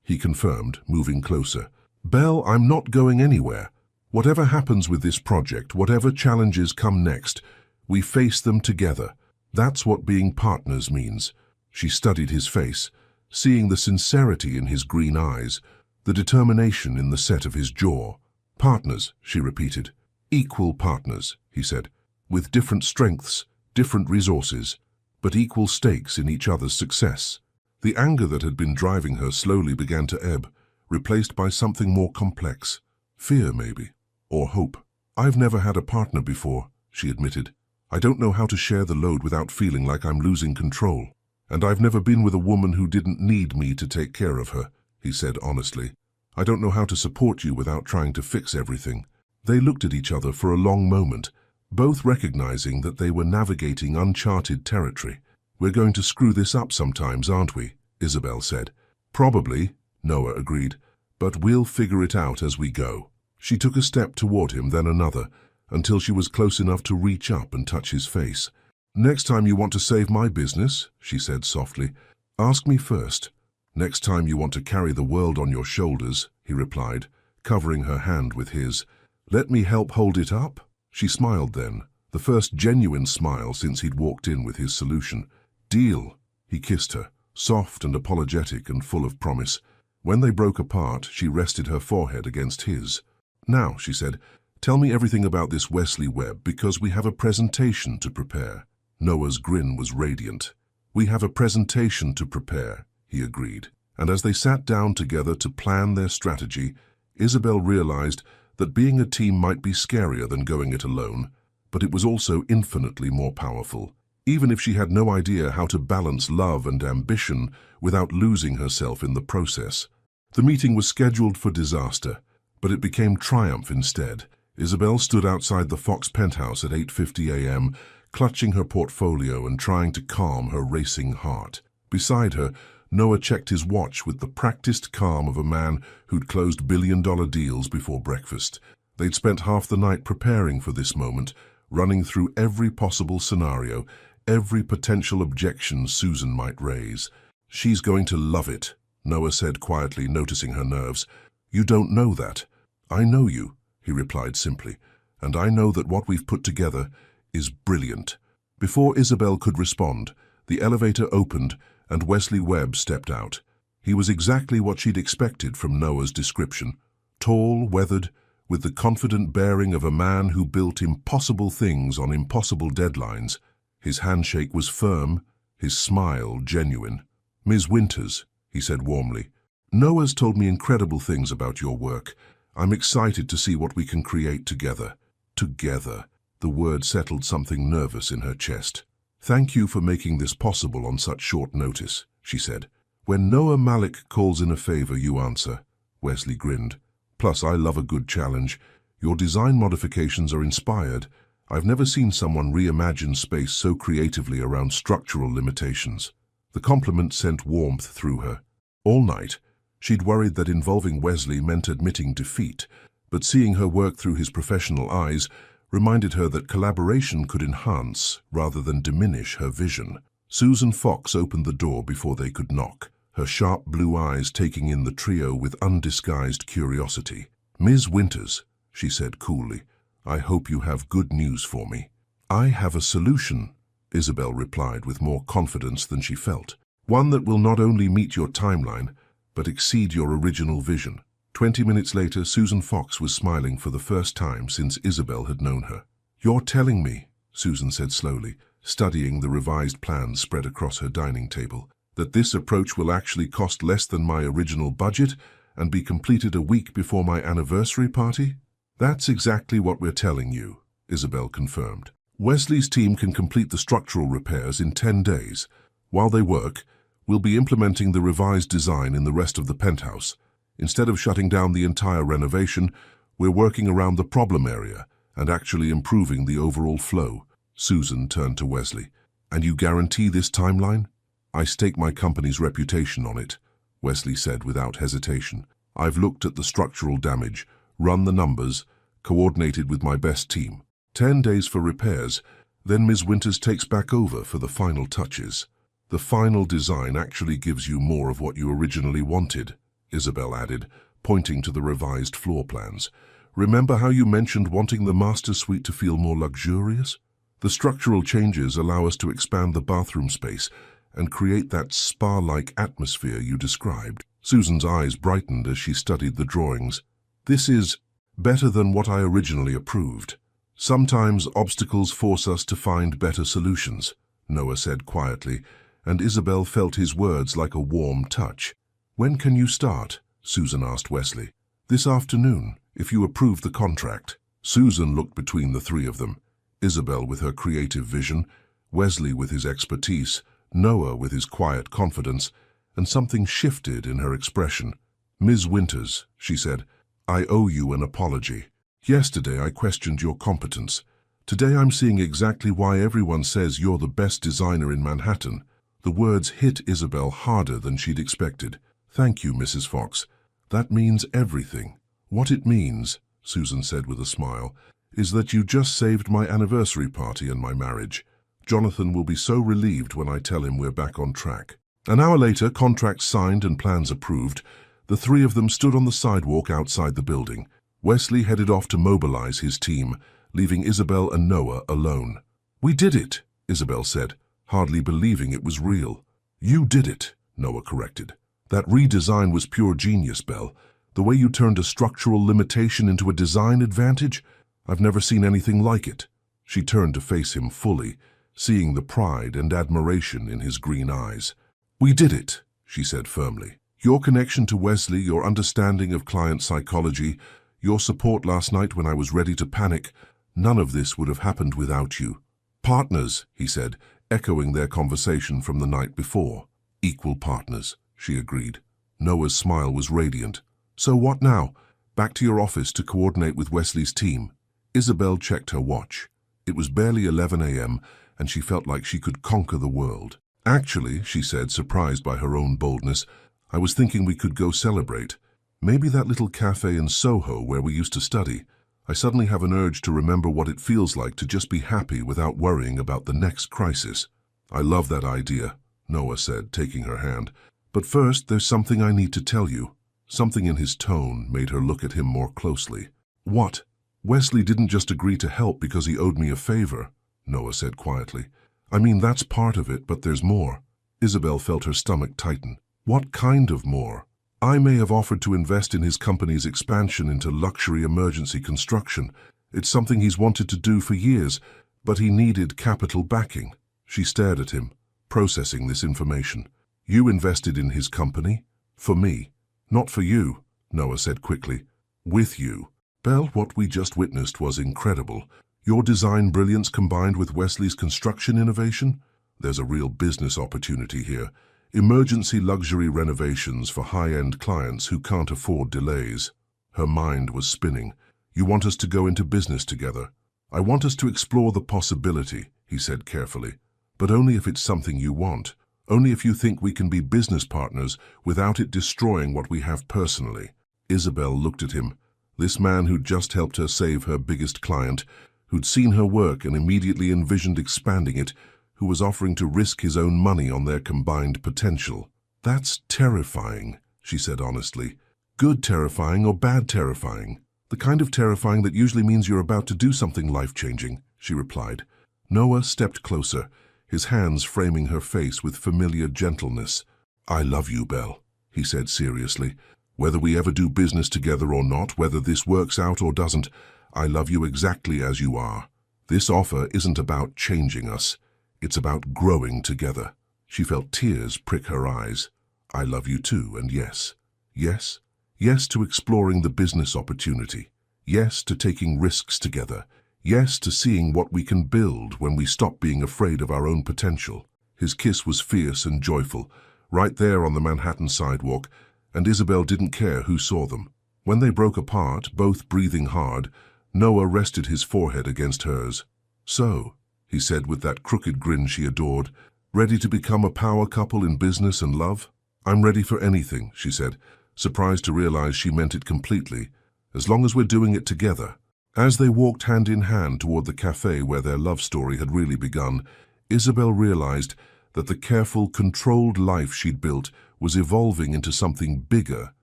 he confirmed, moving closer. Belle, I'm not going anywhere. Whatever happens with this project, whatever challenges come next, we face them together. That's what being partners means. She studied his face, seeing the sincerity in his green eyes, the determination in the set of his jaw. Partners, she repeated. Equal partners, he said, with different strengths, different resources, but equal stakes in each other's success. The anger that had been driving her slowly began to ebb, replaced by something more complex. Fear, maybe, or hope. I've never had a partner before, she admitted. I don't know how to share the load without feeling like I'm losing control. And I've never been with a woman who didn't need me to take care of her, he said honestly. I don't know how to support you without trying to fix everything. They looked at each other for a long moment, both recognizing that they were navigating uncharted territory. We're going to screw this up sometimes, aren't we? Isabel said. Probably, Noah agreed, but we'll figure it out as we go. She took a step toward him, then another, until she was close enough to reach up and touch his face. Next time you want to save my business, she said softly, ask me first. Next time you want to carry the world on your shoulders, he replied, covering her hand with his. Let me help hold it up? She smiled then, the first genuine smile since he'd walked in with his solution. Deal. He kissed her, soft and apologetic and full of promise. When they broke apart, she rested her forehead against his. Now, she said, tell me everything about this Wesley Webb, because we have a presentation to prepare. Noah's grin was radiant. We have a presentation to prepare, he agreed. And as they sat down together to plan their strategy, Isabel realized that being a team might be scarier than going it alone, but it was also infinitely more powerful. Even if she had no idea how to balance love and ambition without losing herself in the process. The meeting was scheduled for disaster, but it became triumph instead. Isabel stood outside the Fox penthouse at 8:50 a.m., clutching her portfolio and trying to calm her racing heart. Beside her, Noah checked his watch with the practiced calm of a man who'd closed billion-dollar deals before breakfast. They'd spent half the night preparing for this moment, running through every possible scenario, every potential objection Susan might raise. She's going to love it, Noah said quietly, noticing her nerves. You don't know that. I know you, he replied simply, and I know that what we've put together is brilliant. Before Isabel could respond, the elevator opened and Wesley Webb stepped out. He was exactly what she'd expected from Noah's description. Tall, weathered, with the confident bearing of a man who built impossible things on impossible deadlines. His handshake was firm, his smile genuine. Ms. Winters, he said warmly, Noah's told me incredible things about your work. I'm excited to see what we can create together. Together. The word settled something nervous in her chest. Thank you for making this possible on such short notice, she said. When Noah Malik calls in a favor, you answer. Wesley grinned. Plus, I love a good challenge. Your design modifications are inspired. I've never seen someone reimagine space so creatively around structural limitations. The compliment sent warmth through her. All night, she'd worried that involving Wesley meant admitting defeat, but seeing her work through his professional eyes reminded her that collaboration could enhance rather than diminish her vision. Susan Fox opened the door before they could knock, her sharp blue eyes taking in the trio with undisguised curiosity. Ms. Winters, she said coolly, I hope you have good news for me. I have a solution, Isabel replied with more confidence than she felt. One that will not only meet your timeline, but exceed your original vision. 20 minutes later, Susan Fox was smiling for the first time since Isabel had known her. You're telling me, Susan said slowly, studying the revised plans spread across her dining table, that this approach will actually cost less than my original budget and be completed a week before my anniversary party? That's exactly what we're telling you, Isabel confirmed. Wesley's team can complete the structural repairs in 10 days. While they work, we'll be implementing the revised design in the rest of the penthouse. Instead of shutting down the entire renovation, we're working around the problem area and actually improving the overall flow. Susan turned to Wesley. And you guarantee this timeline? I stake my company's reputation on it, Wesley said without hesitation. I've looked at the structural damage, run the numbers, coordinated with my best team. 10 days for repairs, then Ms. Winters takes back over for the final touches. The final design actually gives you more of what you originally wanted, Isabel added, pointing to the revised floor plans. Remember how you mentioned wanting the master suite to feel more luxurious? The structural changes allow us to expand the bathroom space and create that spa-like atmosphere you described. Susan's eyes brightened as she studied the drawings. This is better than what I originally approved. Sometimes obstacles force us to find better solutions, Noah said quietly, and Isabel felt his words like a warm touch. When can you start? Susan asked Wesley. This afternoon, if you approve the contract. Susan looked between the three of them, Isabel with her creative vision, Wesley with his expertise, Noah with his quiet confidence, and something shifted in her expression. Ms. Winters, she said, I owe you an apology. Yesterday I questioned your competence. Today I'm seeing exactly why everyone says you're the best designer in Manhattan. The words hit Isabel harder than she'd expected. Thank you, Mrs. Fox. That means everything. What it means, Susan said with a smile, is that you just saved my anniversary party and my marriage. Jonathan will be so relieved when I tell him we're back on track. An hour later, contracts signed and plans approved, the three of them stood on the sidewalk outside the building. Wesley headed off to mobilize his team, leaving Isabel and Noah alone. We did it, Isabel said, hardly believing it was real. You did it, Noah corrected. That redesign was pure genius, Belle. The way you turned a structural limitation into a design advantage, I've never seen anything like it. She turned to face him fully, seeing the pride and admiration in his green eyes. We did it, she said firmly. Your connection to Wesley, your understanding of client psychology, your support last night when I was ready to panic, none of this would have happened without you. Partners, he said, echoing their conversation from the night before. Equal partners, she agreed. Noah's smile was radiant. So what now? Back to your office to coordinate with Wesley's team. Isabel checked her watch. It was barely 11 a.m., and she felt like she could conquer the world. Actually, she said, surprised by her own boldness, I was thinking we could go celebrate. Maybe that little cafe in Soho where we used to study. I suddenly have an urge to remember what it feels like to just be happy without worrying about the next crisis. I love that idea, Noah said, taking her hand. But first, there's something I need to tell you. Something in his tone made her look at him more closely. What? Wesley didn't just agree to help because he owed me a favor, Noah said quietly. I mean, that's part of it, but there's more. Isabel felt her stomach tighten. What kind of more? I may have offered to invest in his company's expansion into luxury emergency construction. It's something he's wanted to do for years, but he needed capital backing. She stared at him, processing this information. You invested in his company? For me. Not for you, Noah said quickly. With you. Belle, what we just witnessed was incredible. Your design brilliance combined with Wesley's construction innovation? There's a real business opportunity here. Emergency luxury renovations for high-end clients who can't afford delays. Her mind was spinning. You want us to go into business together? I want us to explore the possibility, he said carefully. But only if it's something you want. Only if you think we can be business partners without it destroying what we have personally. Isabel looked at him. This man who'd just helped her save her biggest client, who'd seen her work and immediately envisioned expanding it, who was offering to risk his own money on their combined potential. That's terrifying, she said honestly. Good terrifying or bad terrifying? The kind of terrifying that usually means you're about to do something life-changing, she replied. Noah stepped closer, his hands framing her face with familiar gentleness. I love you, Belle, he said seriously. Whether we ever do business together or not, whether this works out or doesn't, I love you exactly as you are. This offer isn't about changing us. It's about growing together. She felt tears prick her eyes. I love you too, and yes. Yes? Yes to exploring the business opportunity. Yes to taking risks together. Yes to seeing what we can build when we stop being afraid of our own potential. His kiss was fierce and joyful, right there on the Manhattan sidewalk, and Isabel didn't care who saw them. When they broke apart, both breathing hard, Noah rested his forehead against hers. "So," he said with that crooked grin she adored, "ready to become a power couple in business and love?" "I'm ready for anything," she said, surprised to realize she meant it completely, "as long as we're doing it together." As they walked hand in hand toward the cafe where their love story had really begun, Isabel realized that the careful, controlled life she'd built was evolving into something bigger,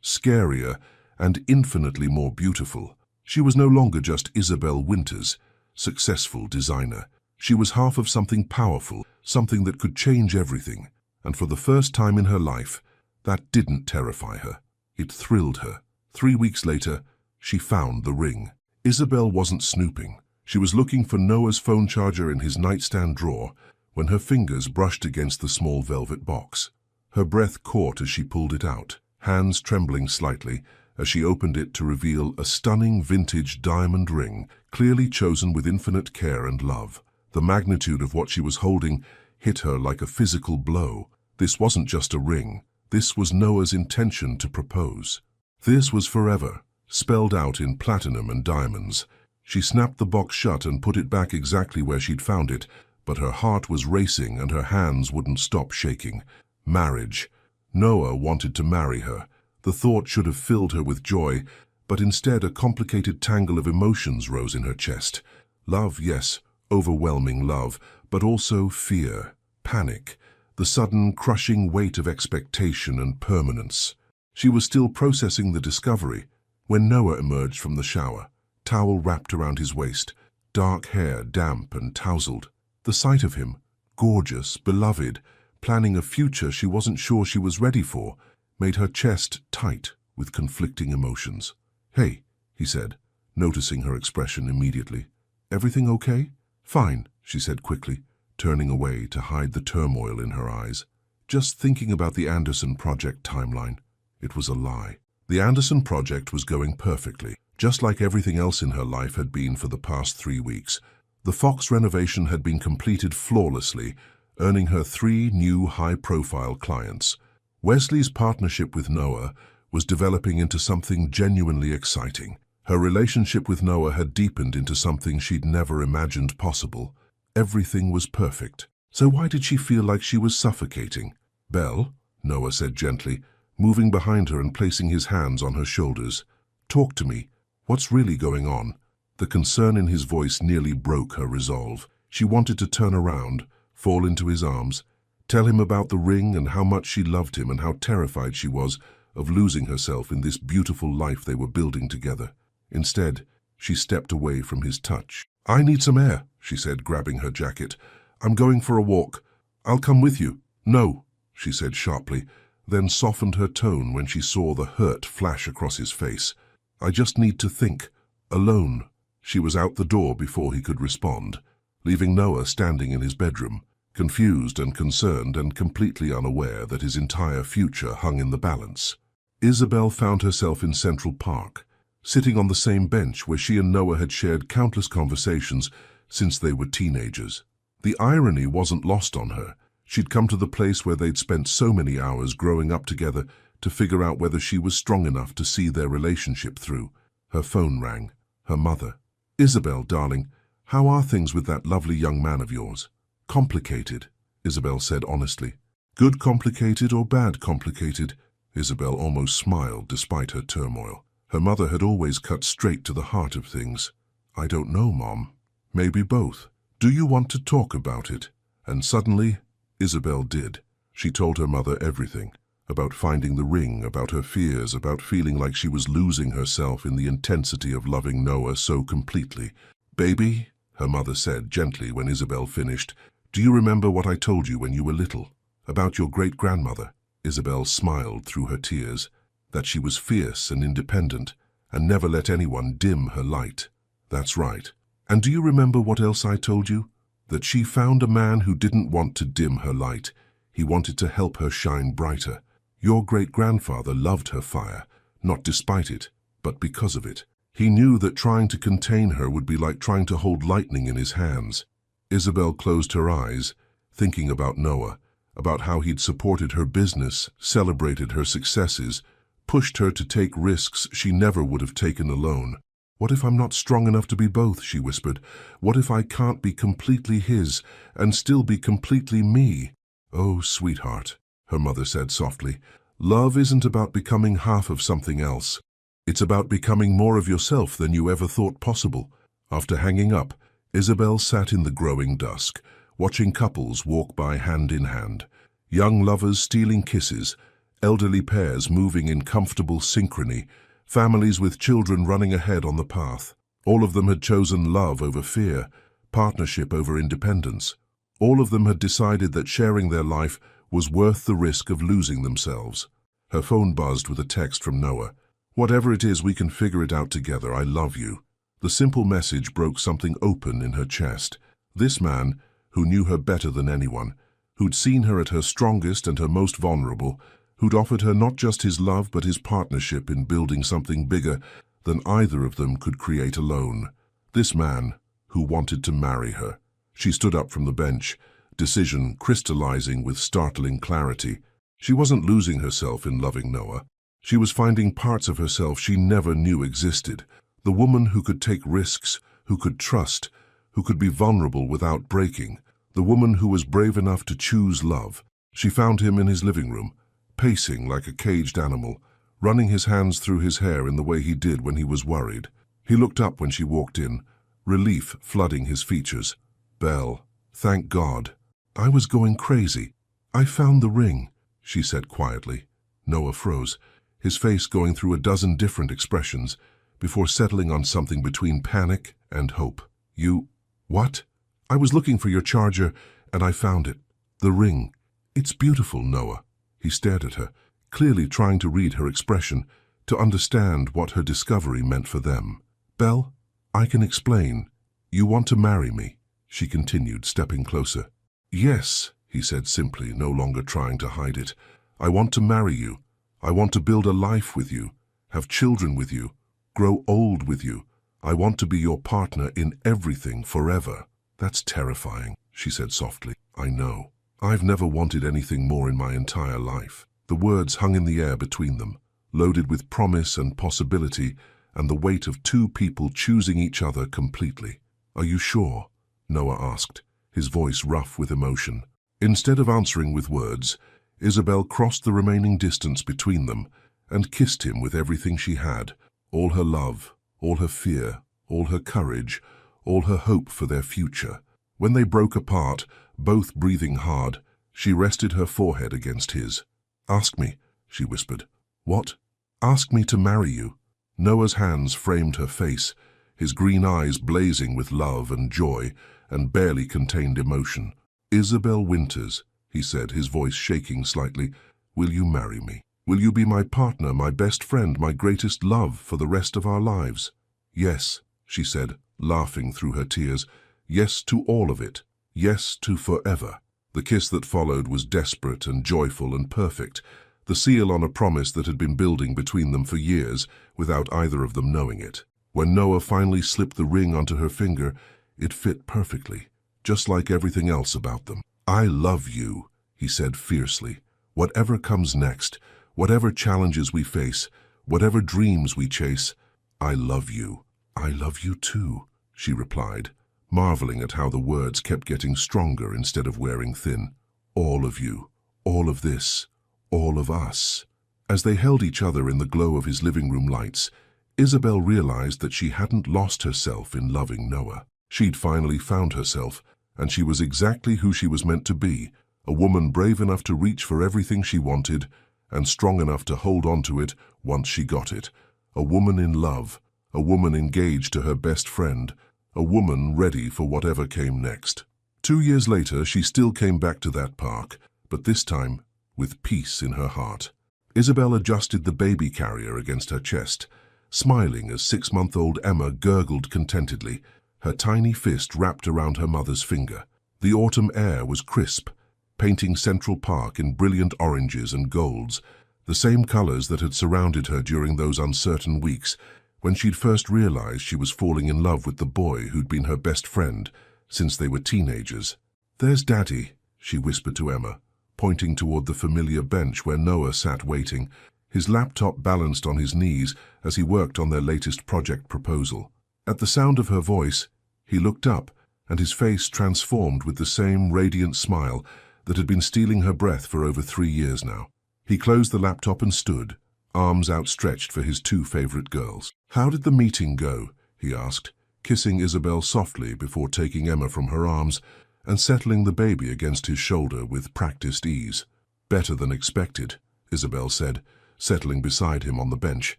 scarier, and infinitely more beautiful. She was no longer just Isabel Winters, successful designer. She was half of something powerful, something that could change everything. And for the first time in her life, that didn't terrify her. It thrilled her. 3 weeks later, she found the ring. Isabel wasn't snooping. She was looking for Noah's phone charger in his nightstand drawer when her fingers brushed against the small velvet box. Her breath caught as she pulled it out, hands trembling slightly as she opened it to reveal a stunning vintage diamond ring, clearly chosen with infinite care and love. The magnitude of what she was holding hit her like a physical blow. This wasn't just a ring. This was Noah's intention to propose. This was forever, spelled out in platinum and diamonds. She snapped the box shut and put it back exactly where she'd found it, but her heart was racing and her hands wouldn't stop shaking. Marriage. Noah wanted to marry her. The thought should have filled her with joy, but instead a complicated tangle of emotions rose in her chest. Love, yes, overwhelming love, but also fear, panic, the sudden crushing weight of expectation and permanence. She was still processing the discovery when Noah emerged from the shower, towel wrapped around his waist, dark hair damp and tousled. The sight of him, gorgeous, beloved, planning a future she wasn't sure she was ready for, made her chest tight with conflicting emotions. "Hey," he said, noticing her expression immediately. "Everything okay?" "Fine," she said quickly, turning away to hide the turmoil in her eyes. "Just thinking about the Anderson project timeline." It was a lie. The Anderson project was going perfectly, just like everything else in her life had been for the past 3 weeks. The Fox renovation had been completed flawlessly, earning her 3 new high-profile clients. Wesley's partnership with Noah was developing into something genuinely exciting. Her relationship with Noah had deepened into something she'd never imagined possible. Everything was perfect. So why did she feel like she was suffocating? "Belle," Noah said gently, moving behind her and placing his hands on her shoulders. "Talk to me. What's really going on?" The concern in his voice nearly broke her resolve. She wanted to turn around, fall into his arms, tell him about the ring and how much she loved him and how terrified she was of losing herself in this beautiful life they were building together. Instead, she stepped away from his touch. "I need some air," she said, grabbing her jacket. "I'm going for a walk. I'll come with you." "No," she said sharply, then softened her tone when she saw the hurt flash across his face. "I just need to think. Alone." She was out the door before he could respond, leaving Noah standing in his bedroom, confused and concerned and completely unaware that his entire future hung in the balance. Isabel found herself in Central Park, sitting on the same bench where she and Noah had shared countless conversations since they were teenagers. The irony wasn't lost on her. She'd come to the place where they'd spent so many hours growing up together to figure out whether she was strong enough to see their relationship through. Her phone rang. Her mother. "Isabel, darling, how are things with that lovely young man of yours?" "Complicated," Isabel said honestly. "Good complicated or bad complicated?" Isabel almost smiled despite her turmoil. Her mother had always cut straight to the heart of things. "I don't know, Mom. Maybe both. Do you want to talk about it?" And suddenly, Isabel did. She told her mother everything. About finding the ring, about her fears, about feeling like she was losing herself in the intensity of loving Noah so completely. "Baby," her mother said gently when Isabel finished, "do you remember what I told you when you were little? About your great-grandmother?" Isabel smiled through her tears. "That she was fierce and independent, and never let anyone dim her light." "That's right. And do you remember what else I told you? That she found a man who didn't want to dim her light. He wanted to help her shine brighter. Your great-grandfather loved her fire, not despite it, but because of it. He knew that trying to contain her would be like trying to hold lightning in his hands. Isabel closed her eyes, thinking about Noah, about how he'd supported her business, celebrated her successes, pushed her to take risks she never would have taken alone. "What if I'm not strong enough to be both?" she whispered. "What if I can't be completely his and still be completely me?" "Oh, sweetheart," her mother said softly, "love isn't about becoming half of something else. It's about becoming more of yourself than you ever thought possible." After hanging up, Isabel sat in the growing dusk, watching couples walk by hand in hand, young lovers stealing kisses, elderly pairs moving in comfortable synchrony, families with children running ahead on the path. All of them had chosen love over fear, partnership over independence. All of them had decided that sharing their life was worth the risk of losing themselves. Her phone buzzed with a text from Noah. "Whatever it is, we can figure it out together. I love you." The simple message broke something open in her chest. This man, who knew her better than anyone, who'd seen her at her strongest and her most vulnerable, who'd offered her not just his love but his partnership in building something bigger than either of them could create alone. This man, who wanted to marry her. She stood up from the bench, decision crystallizing with startling clarity. She wasn't losing herself in loving Noah. She was finding parts of herself she never knew existed. The woman who could take risks, who could trust, who could be vulnerable without breaking. The woman who was brave enough to choose love. She found him in his living room, pacing like a caged animal, running his hands through his hair in the way he did when he was worried. He looked up when she walked in, relief flooding his features. "Belle, thank God. I was going crazy. I found the ring," she said quietly. Noah froze, his face going through a dozen different expressions, before settling on something between panic and hope. "You... what?" "I was looking for your charger, and I found it. The ring. It's beautiful, Noah." He stared at her, clearly trying to read her expression, to understand what her discovery meant for them. "Belle, I can explain. You want to marry me," she continued, stepping closer. "Yes," he said simply, no longer trying to hide it. "I want to marry you. I want to build a life with you, have children with you, grow old with you. I want to be your partner in everything forever." "That's terrifying," she said softly. "I know. I've never wanted anything more in my entire life." The words hung in the air between them, loaded with promise and possibility and the weight of two people choosing each other completely. "Are you sure?" Noah asked, his voice rough with emotion. Instead of answering with words, Isabel crossed the remaining distance between them and kissed him with everything she had, all her love, all her fear, all her courage, all her hope for their future. When they broke apart, both breathing hard, she rested her forehead against his. "Ask me," she whispered. "What?" "Ask me to marry you." Noah's hands framed her face, his green eyes blazing with love and joy and barely contained emotion. "Isabel Winters," he said, his voice shaking slightly, "will you marry me? Will you be my partner, my best friend, my greatest love for the rest of our lives?" "Yes," she said, laughing through her tears. "Yes to all of it. Yes to forever." The kiss that followed was desperate and joyful and perfect, the seal on a promise that had been building between them for years without either of them knowing it. When Noah finally slipped the ring onto her finger, it fit perfectly, just like everything else about them. "I love you," he said fiercely. "Whatever comes next, whatever challenges we face, whatever dreams we chase, I love you." "I love you too," she replied, marveling at how the words kept getting stronger instead of wearing thin. "All of you, all of this, all of us." As they held each other in the glow of his living room lights, Isabel realized that she hadn't lost herself in loving Noah. She'd finally found herself, and she was exactly who she was meant to be, a woman brave enough to reach for everything she wanted and strong enough to hold on to it once she got it. A woman in love, a woman engaged to her best friend, a woman ready for whatever came next. 2 years later, she still came back to that park, but this time with peace in her heart. Isabel adjusted the baby carrier against her chest, smiling as 6-month-old Emma gurgled contentedly, her tiny fist wrapped around her mother's finger. The autumn air was crisp, painting Central Park in brilliant oranges and golds, the same colors that had surrounded her during those uncertain weeks when she'd first realized she was falling in love with the boy who'd been her best friend since they were teenagers. "There's Daddy," she whispered to Emma, pointing toward the familiar bench where Noah sat waiting, his laptop balanced on his knees as he worked on their latest project proposal. At the sound of her voice, he looked up, and his face transformed with the same radiant smile that had been stealing her breath for over 3 years now. He closed the laptop and stood, arms outstretched for his 2 favorite girls. "How did the meeting go?" he asked, kissing Isabel softly before taking Emma from her arms and settling the baby against his shoulder with practiced ease. "Better than expected," Isabel said, settling beside him on the bench.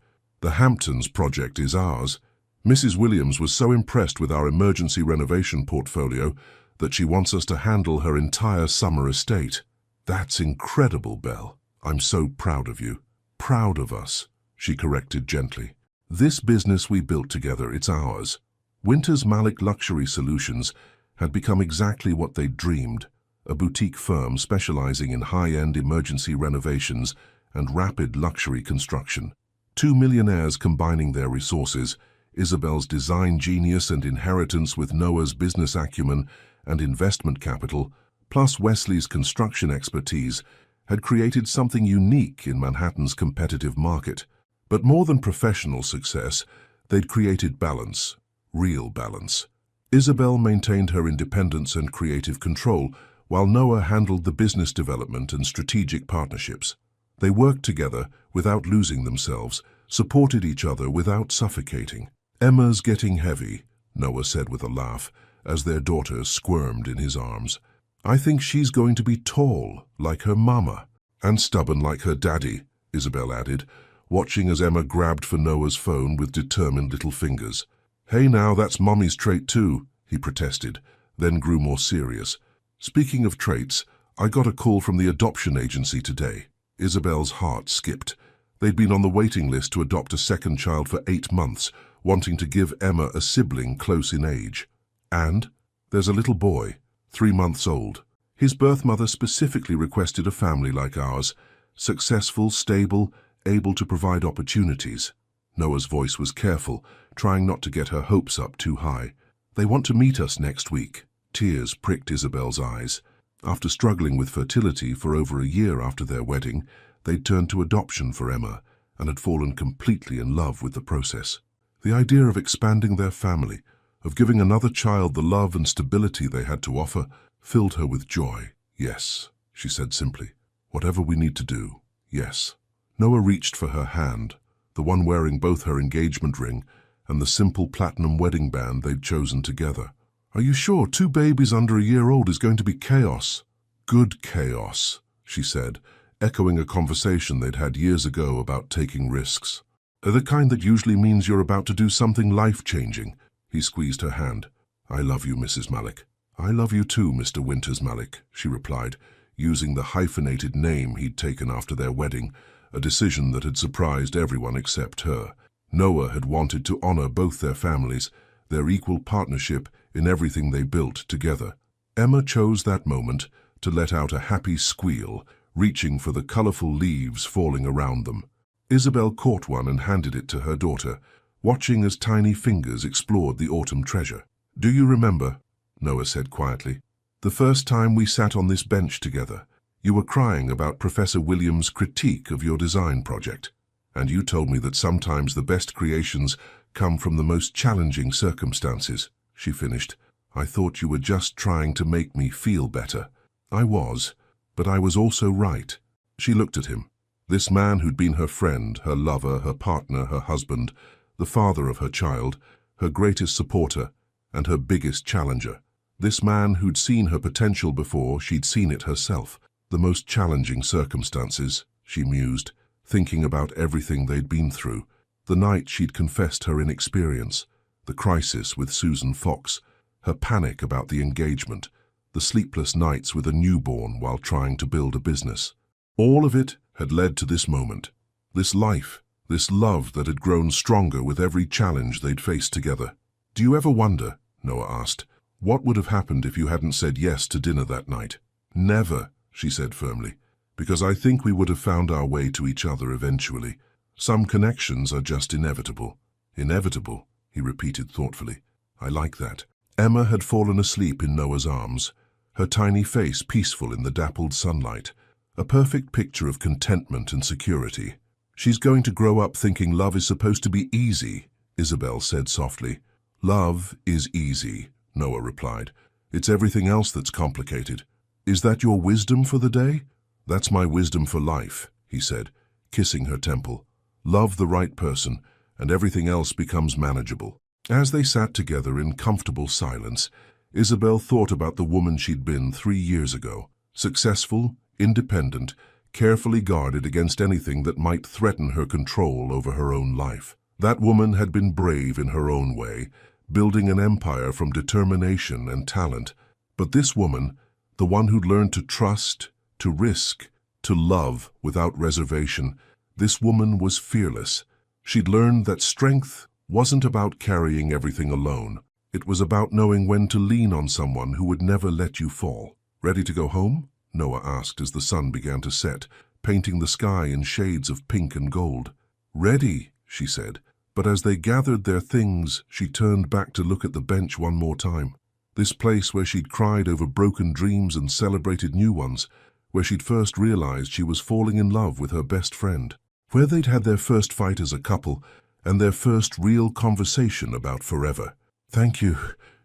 "The Hamptons project is ours. Mrs. Williams was so impressed with our emergency renovation portfolio that she wants us to handle her entire summer estate." "That's incredible, Belle. I'm so proud of you." "Proud of us," she corrected gently. "This business we built together, it's ours." Winters Malik Luxury Solutions had become exactly what they'd dreamed, a boutique firm specializing in high-end emergency renovations and rapid luxury construction. 2 millionaires combining their resources, Isabel's design genius and inheritance with Noah's business acumen and investment capital, plus Wesley's construction expertise, had created something unique in Manhattan's competitive market. But more than professional success, they'd created balance, real balance. Isabel maintained her independence and creative control, while Noah handled the business development and strategic partnerships. They worked together without losing themselves, supported each other without suffocating. "Emma's getting heavy," Noah said with a laugh, as their daughter squirmed in his arms. "I think she's going to be tall, like her mama." "And stubborn like her daddy," Isabel added, watching as Emma grabbed for Noah's phone with determined little fingers. "Hey now, that's Mommy's trait too," he protested, then grew more serious. "Speaking of traits, I got a call from the adoption agency today." Isabel's heart skipped. They'd been on the waiting list to adopt a second child for 8 months, wanting to give Emma a sibling close in age. "And there's a little boy, 3 months old. His birth mother specifically requested a family like ours, successful, stable, able to provide opportunities." Noah's voice was careful, trying not to get her hopes up too high. "They want to meet us next week." Tears pricked Isabel's eyes. After struggling with fertility for over a year after their wedding, they'd turned to adoption for Emma and had fallen completely in love with the process. The idea of expanding their family, of giving another child the love and stability they had to offer, filled her with joy. "Yes," she said simply. "Whatever we need to do, yes." Noah reached for her hand, the one wearing both her engagement ring and the simple platinum wedding band they'd chosen together. "Are you sure 2 babies under a year old is going to be chaos?" "Good chaos," she said, echoing a conversation they'd had years ago about taking risks. "The kind that usually means you're about to do something life-changing." He squeezed her hand. "I love you, Mrs. Malik." "I love you too, Mr. Winters Malik," she replied, using the hyphenated name he'd taken after their wedding, a decision that had surprised everyone except her. Noah had wanted to honor both their families, their equal partnership in everything they built together. Emma chose that moment to let out a happy squeal, reaching for the colorful leaves falling around them. Isabel caught one and handed it to her daughter, watching as tiny fingers explored the autumn treasure. "Do you remember," Noah said quietly, "the first time we sat on this bench together? You were crying about Professor Williams' critique of your design project, and you told me that sometimes the best creations come from the most challenging circumstances," she finished. "I thought you were just trying to make me feel better." "I was, but I was also right." She looked at him. This man who'd been her friend, her lover, her partner, her husband, the father of her child, her greatest supporter, and her biggest challenger. This man who'd seen her potential before she'd seen it herself. The most challenging circumstances, she mused, thinking about everything they'd been through. The night she'd confessed her inexperience, the crisis with Susan Fox, her panic about the engagement, the sleepless nights with a newborn while trying to build a business. All of it had led to this moment, this life, this love that had grown stronger with every challenge they'd faced together. "Do you ever wonder," Noah asked, "what would have happened if you hadn't said yes to dinner that night?" "Never," she said firmly, "because I think we would have found our way to each other eventually. Some connections are just inevitable." Inevitable, he repeated thoughtfully. I like that. Emma had fallen asleep in Noah's arms, her tiny face peaceful in the dappled sunlight, a perfect picture of contentment and security. She's going to grow up thinking love is supposed to be easy, Isabel said softly. Love is easy, Noah replied. It's everything else that's complicated. Is that your wisdom for the day? That's my wisdom for life, he said, kissing her temple. Love the right person, and everything else becomes manageable. As they sat together in comfortable silence, Isabel thought about the woman she'd been 3 years ago. Successful, independent, carefully guarded against anything that might threaten her control over her own life. That woman had been brave in her own way, building an empire from determination and talent. But this woman, the one who'd learned to trust, to risk, to love without reservation, this woman was fearless. She'd learned that strength wasn't about carrying everything alone. It was about knowing when to lean on someone who would never let you fall. Ready to go home? Noah asked as the sun began to set, painting the sky in shades of pink and gold. Ready, she said, but as they gathered their things, she turned back to look at the bench one more time. This place where she'd cried over broken dreams and celebrated new ones, where she'd first realized she was falling in love with her best friend, where they'd had their first fight as a couple and their first real conversation about forever. Thank you,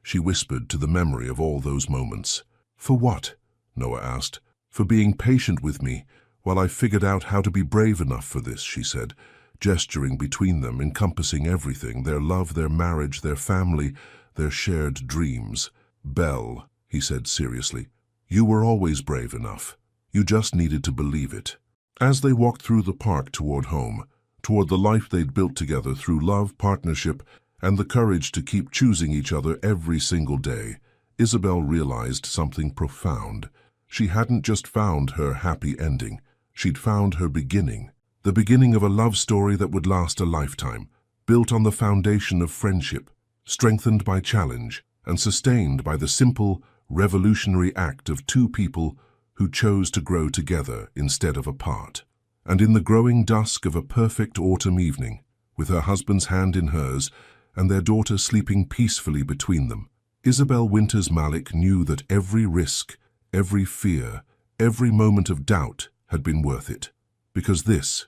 she whispered to the memory of all those moments. For what? Noah asked. For being patient with me while I figured out how to be brave enough for this, she said, gesturing between them, encompassing everything, their love, their marriage, their family, their shared dreams. Belle, he said seriously, you were always brave enough. You just needed to believe it. As they walked through the park toward home, toward the life they'd built together through love, partnership, and the courage to keep choosing each other every single day, Isabel realized something profound. She hadn't just found her happy ending. She'd found her beginning. The beginning of a love story that would last a lifetime, built on the foundation of friendship, strengthened by challenge, and sustained by the simple, revolutionary act of two people who chose to grow together instead of apart. And in the growing dusk of a perfect autumn evening, with her husband's hand in hers and their daughter sleeping peacefully between them, Isabel Winters Malik knew that every risk, every fear, every moment of doubt had been worth it. Because this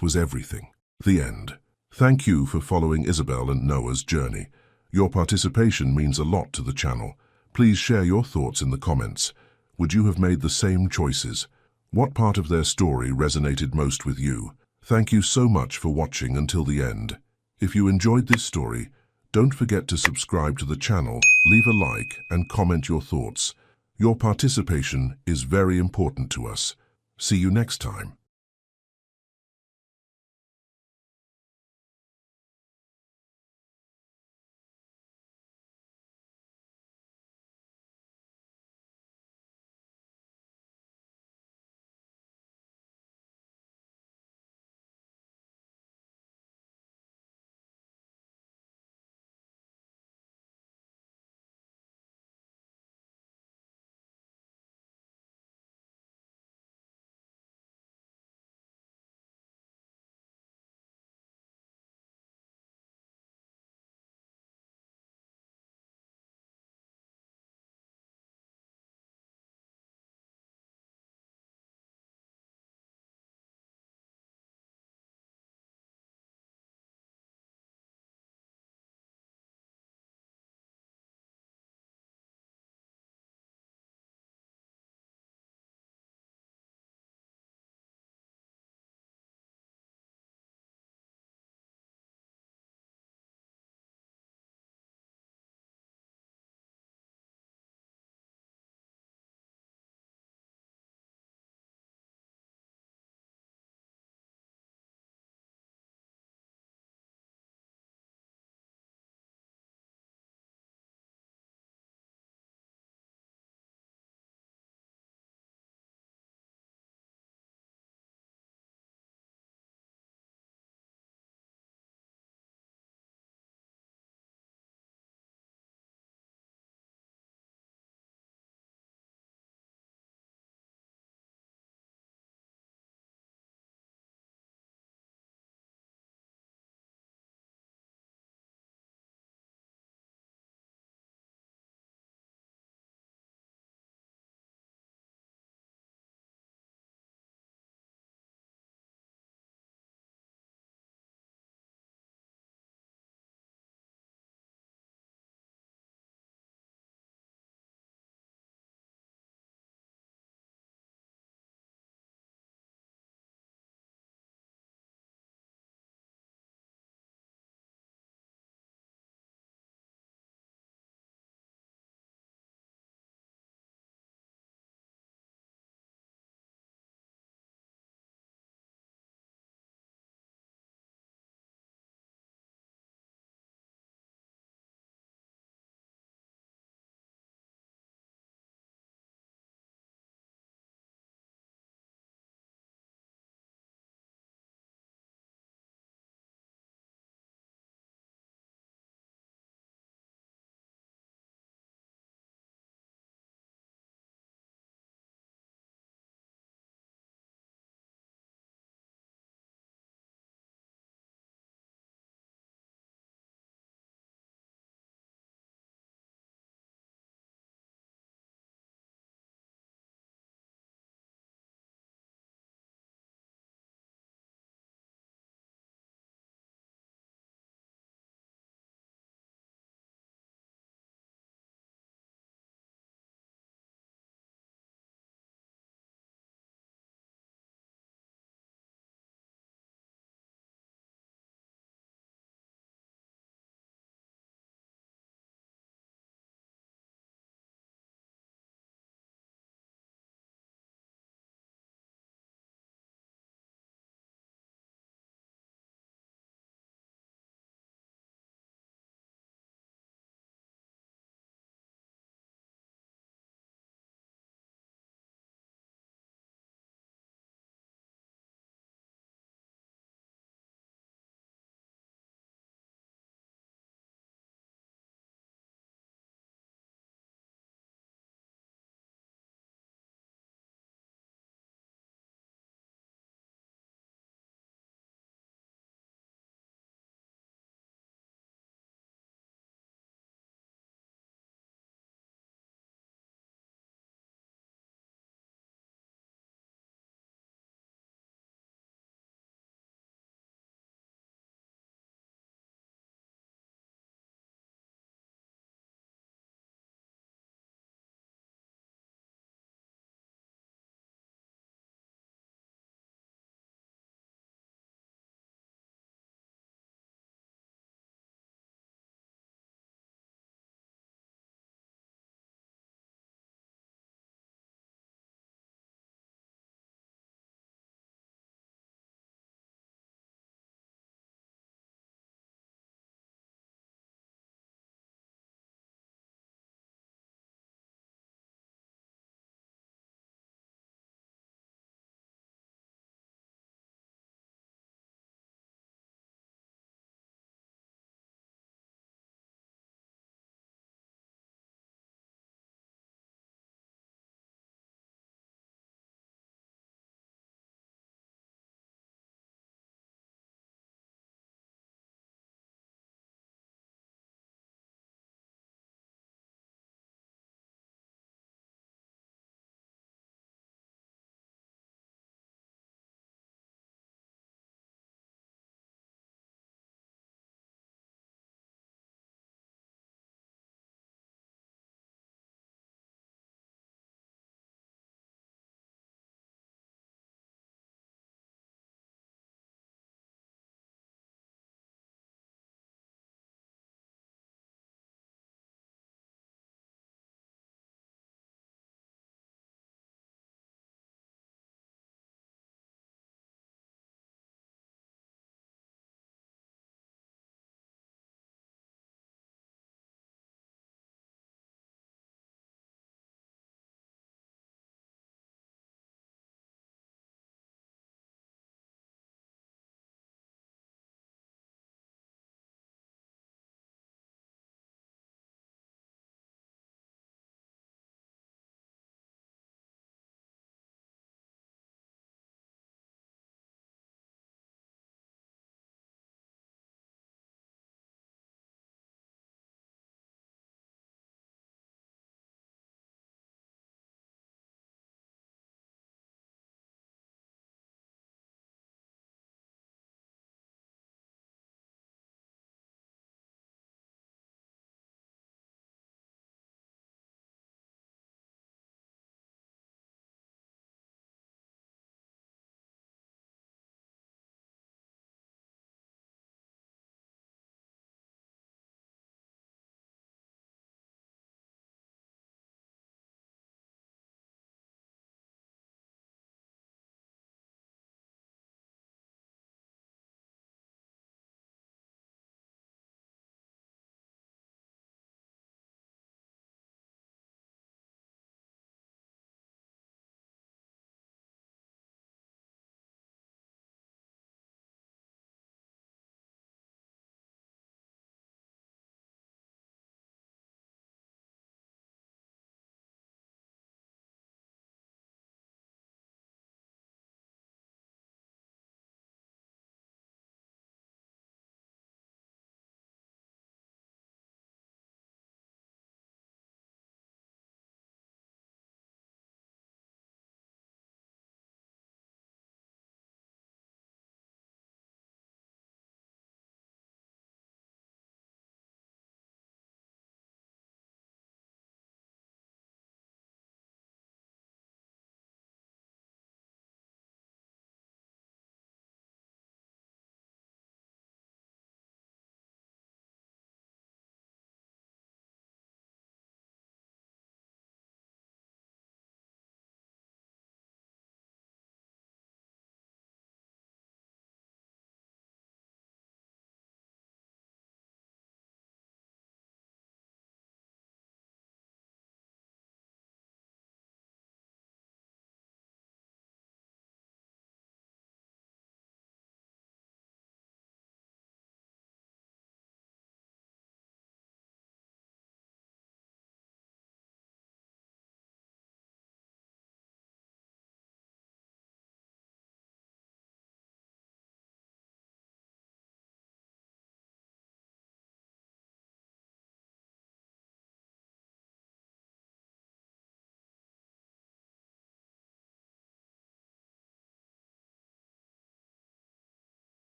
was everything. The end. Thank you for following Isabel and Noah's journey. Your participation means a lot to the channel. Please share your thoughts in the comments. Would you have made the same choices? What part of their story resonated most with you? Thank you so much for watching until the end. If you enjoyed this story, don't forget to subscribe to the channel, leave a like, and comment your thoughts. Your participation is very important to us. See you next time.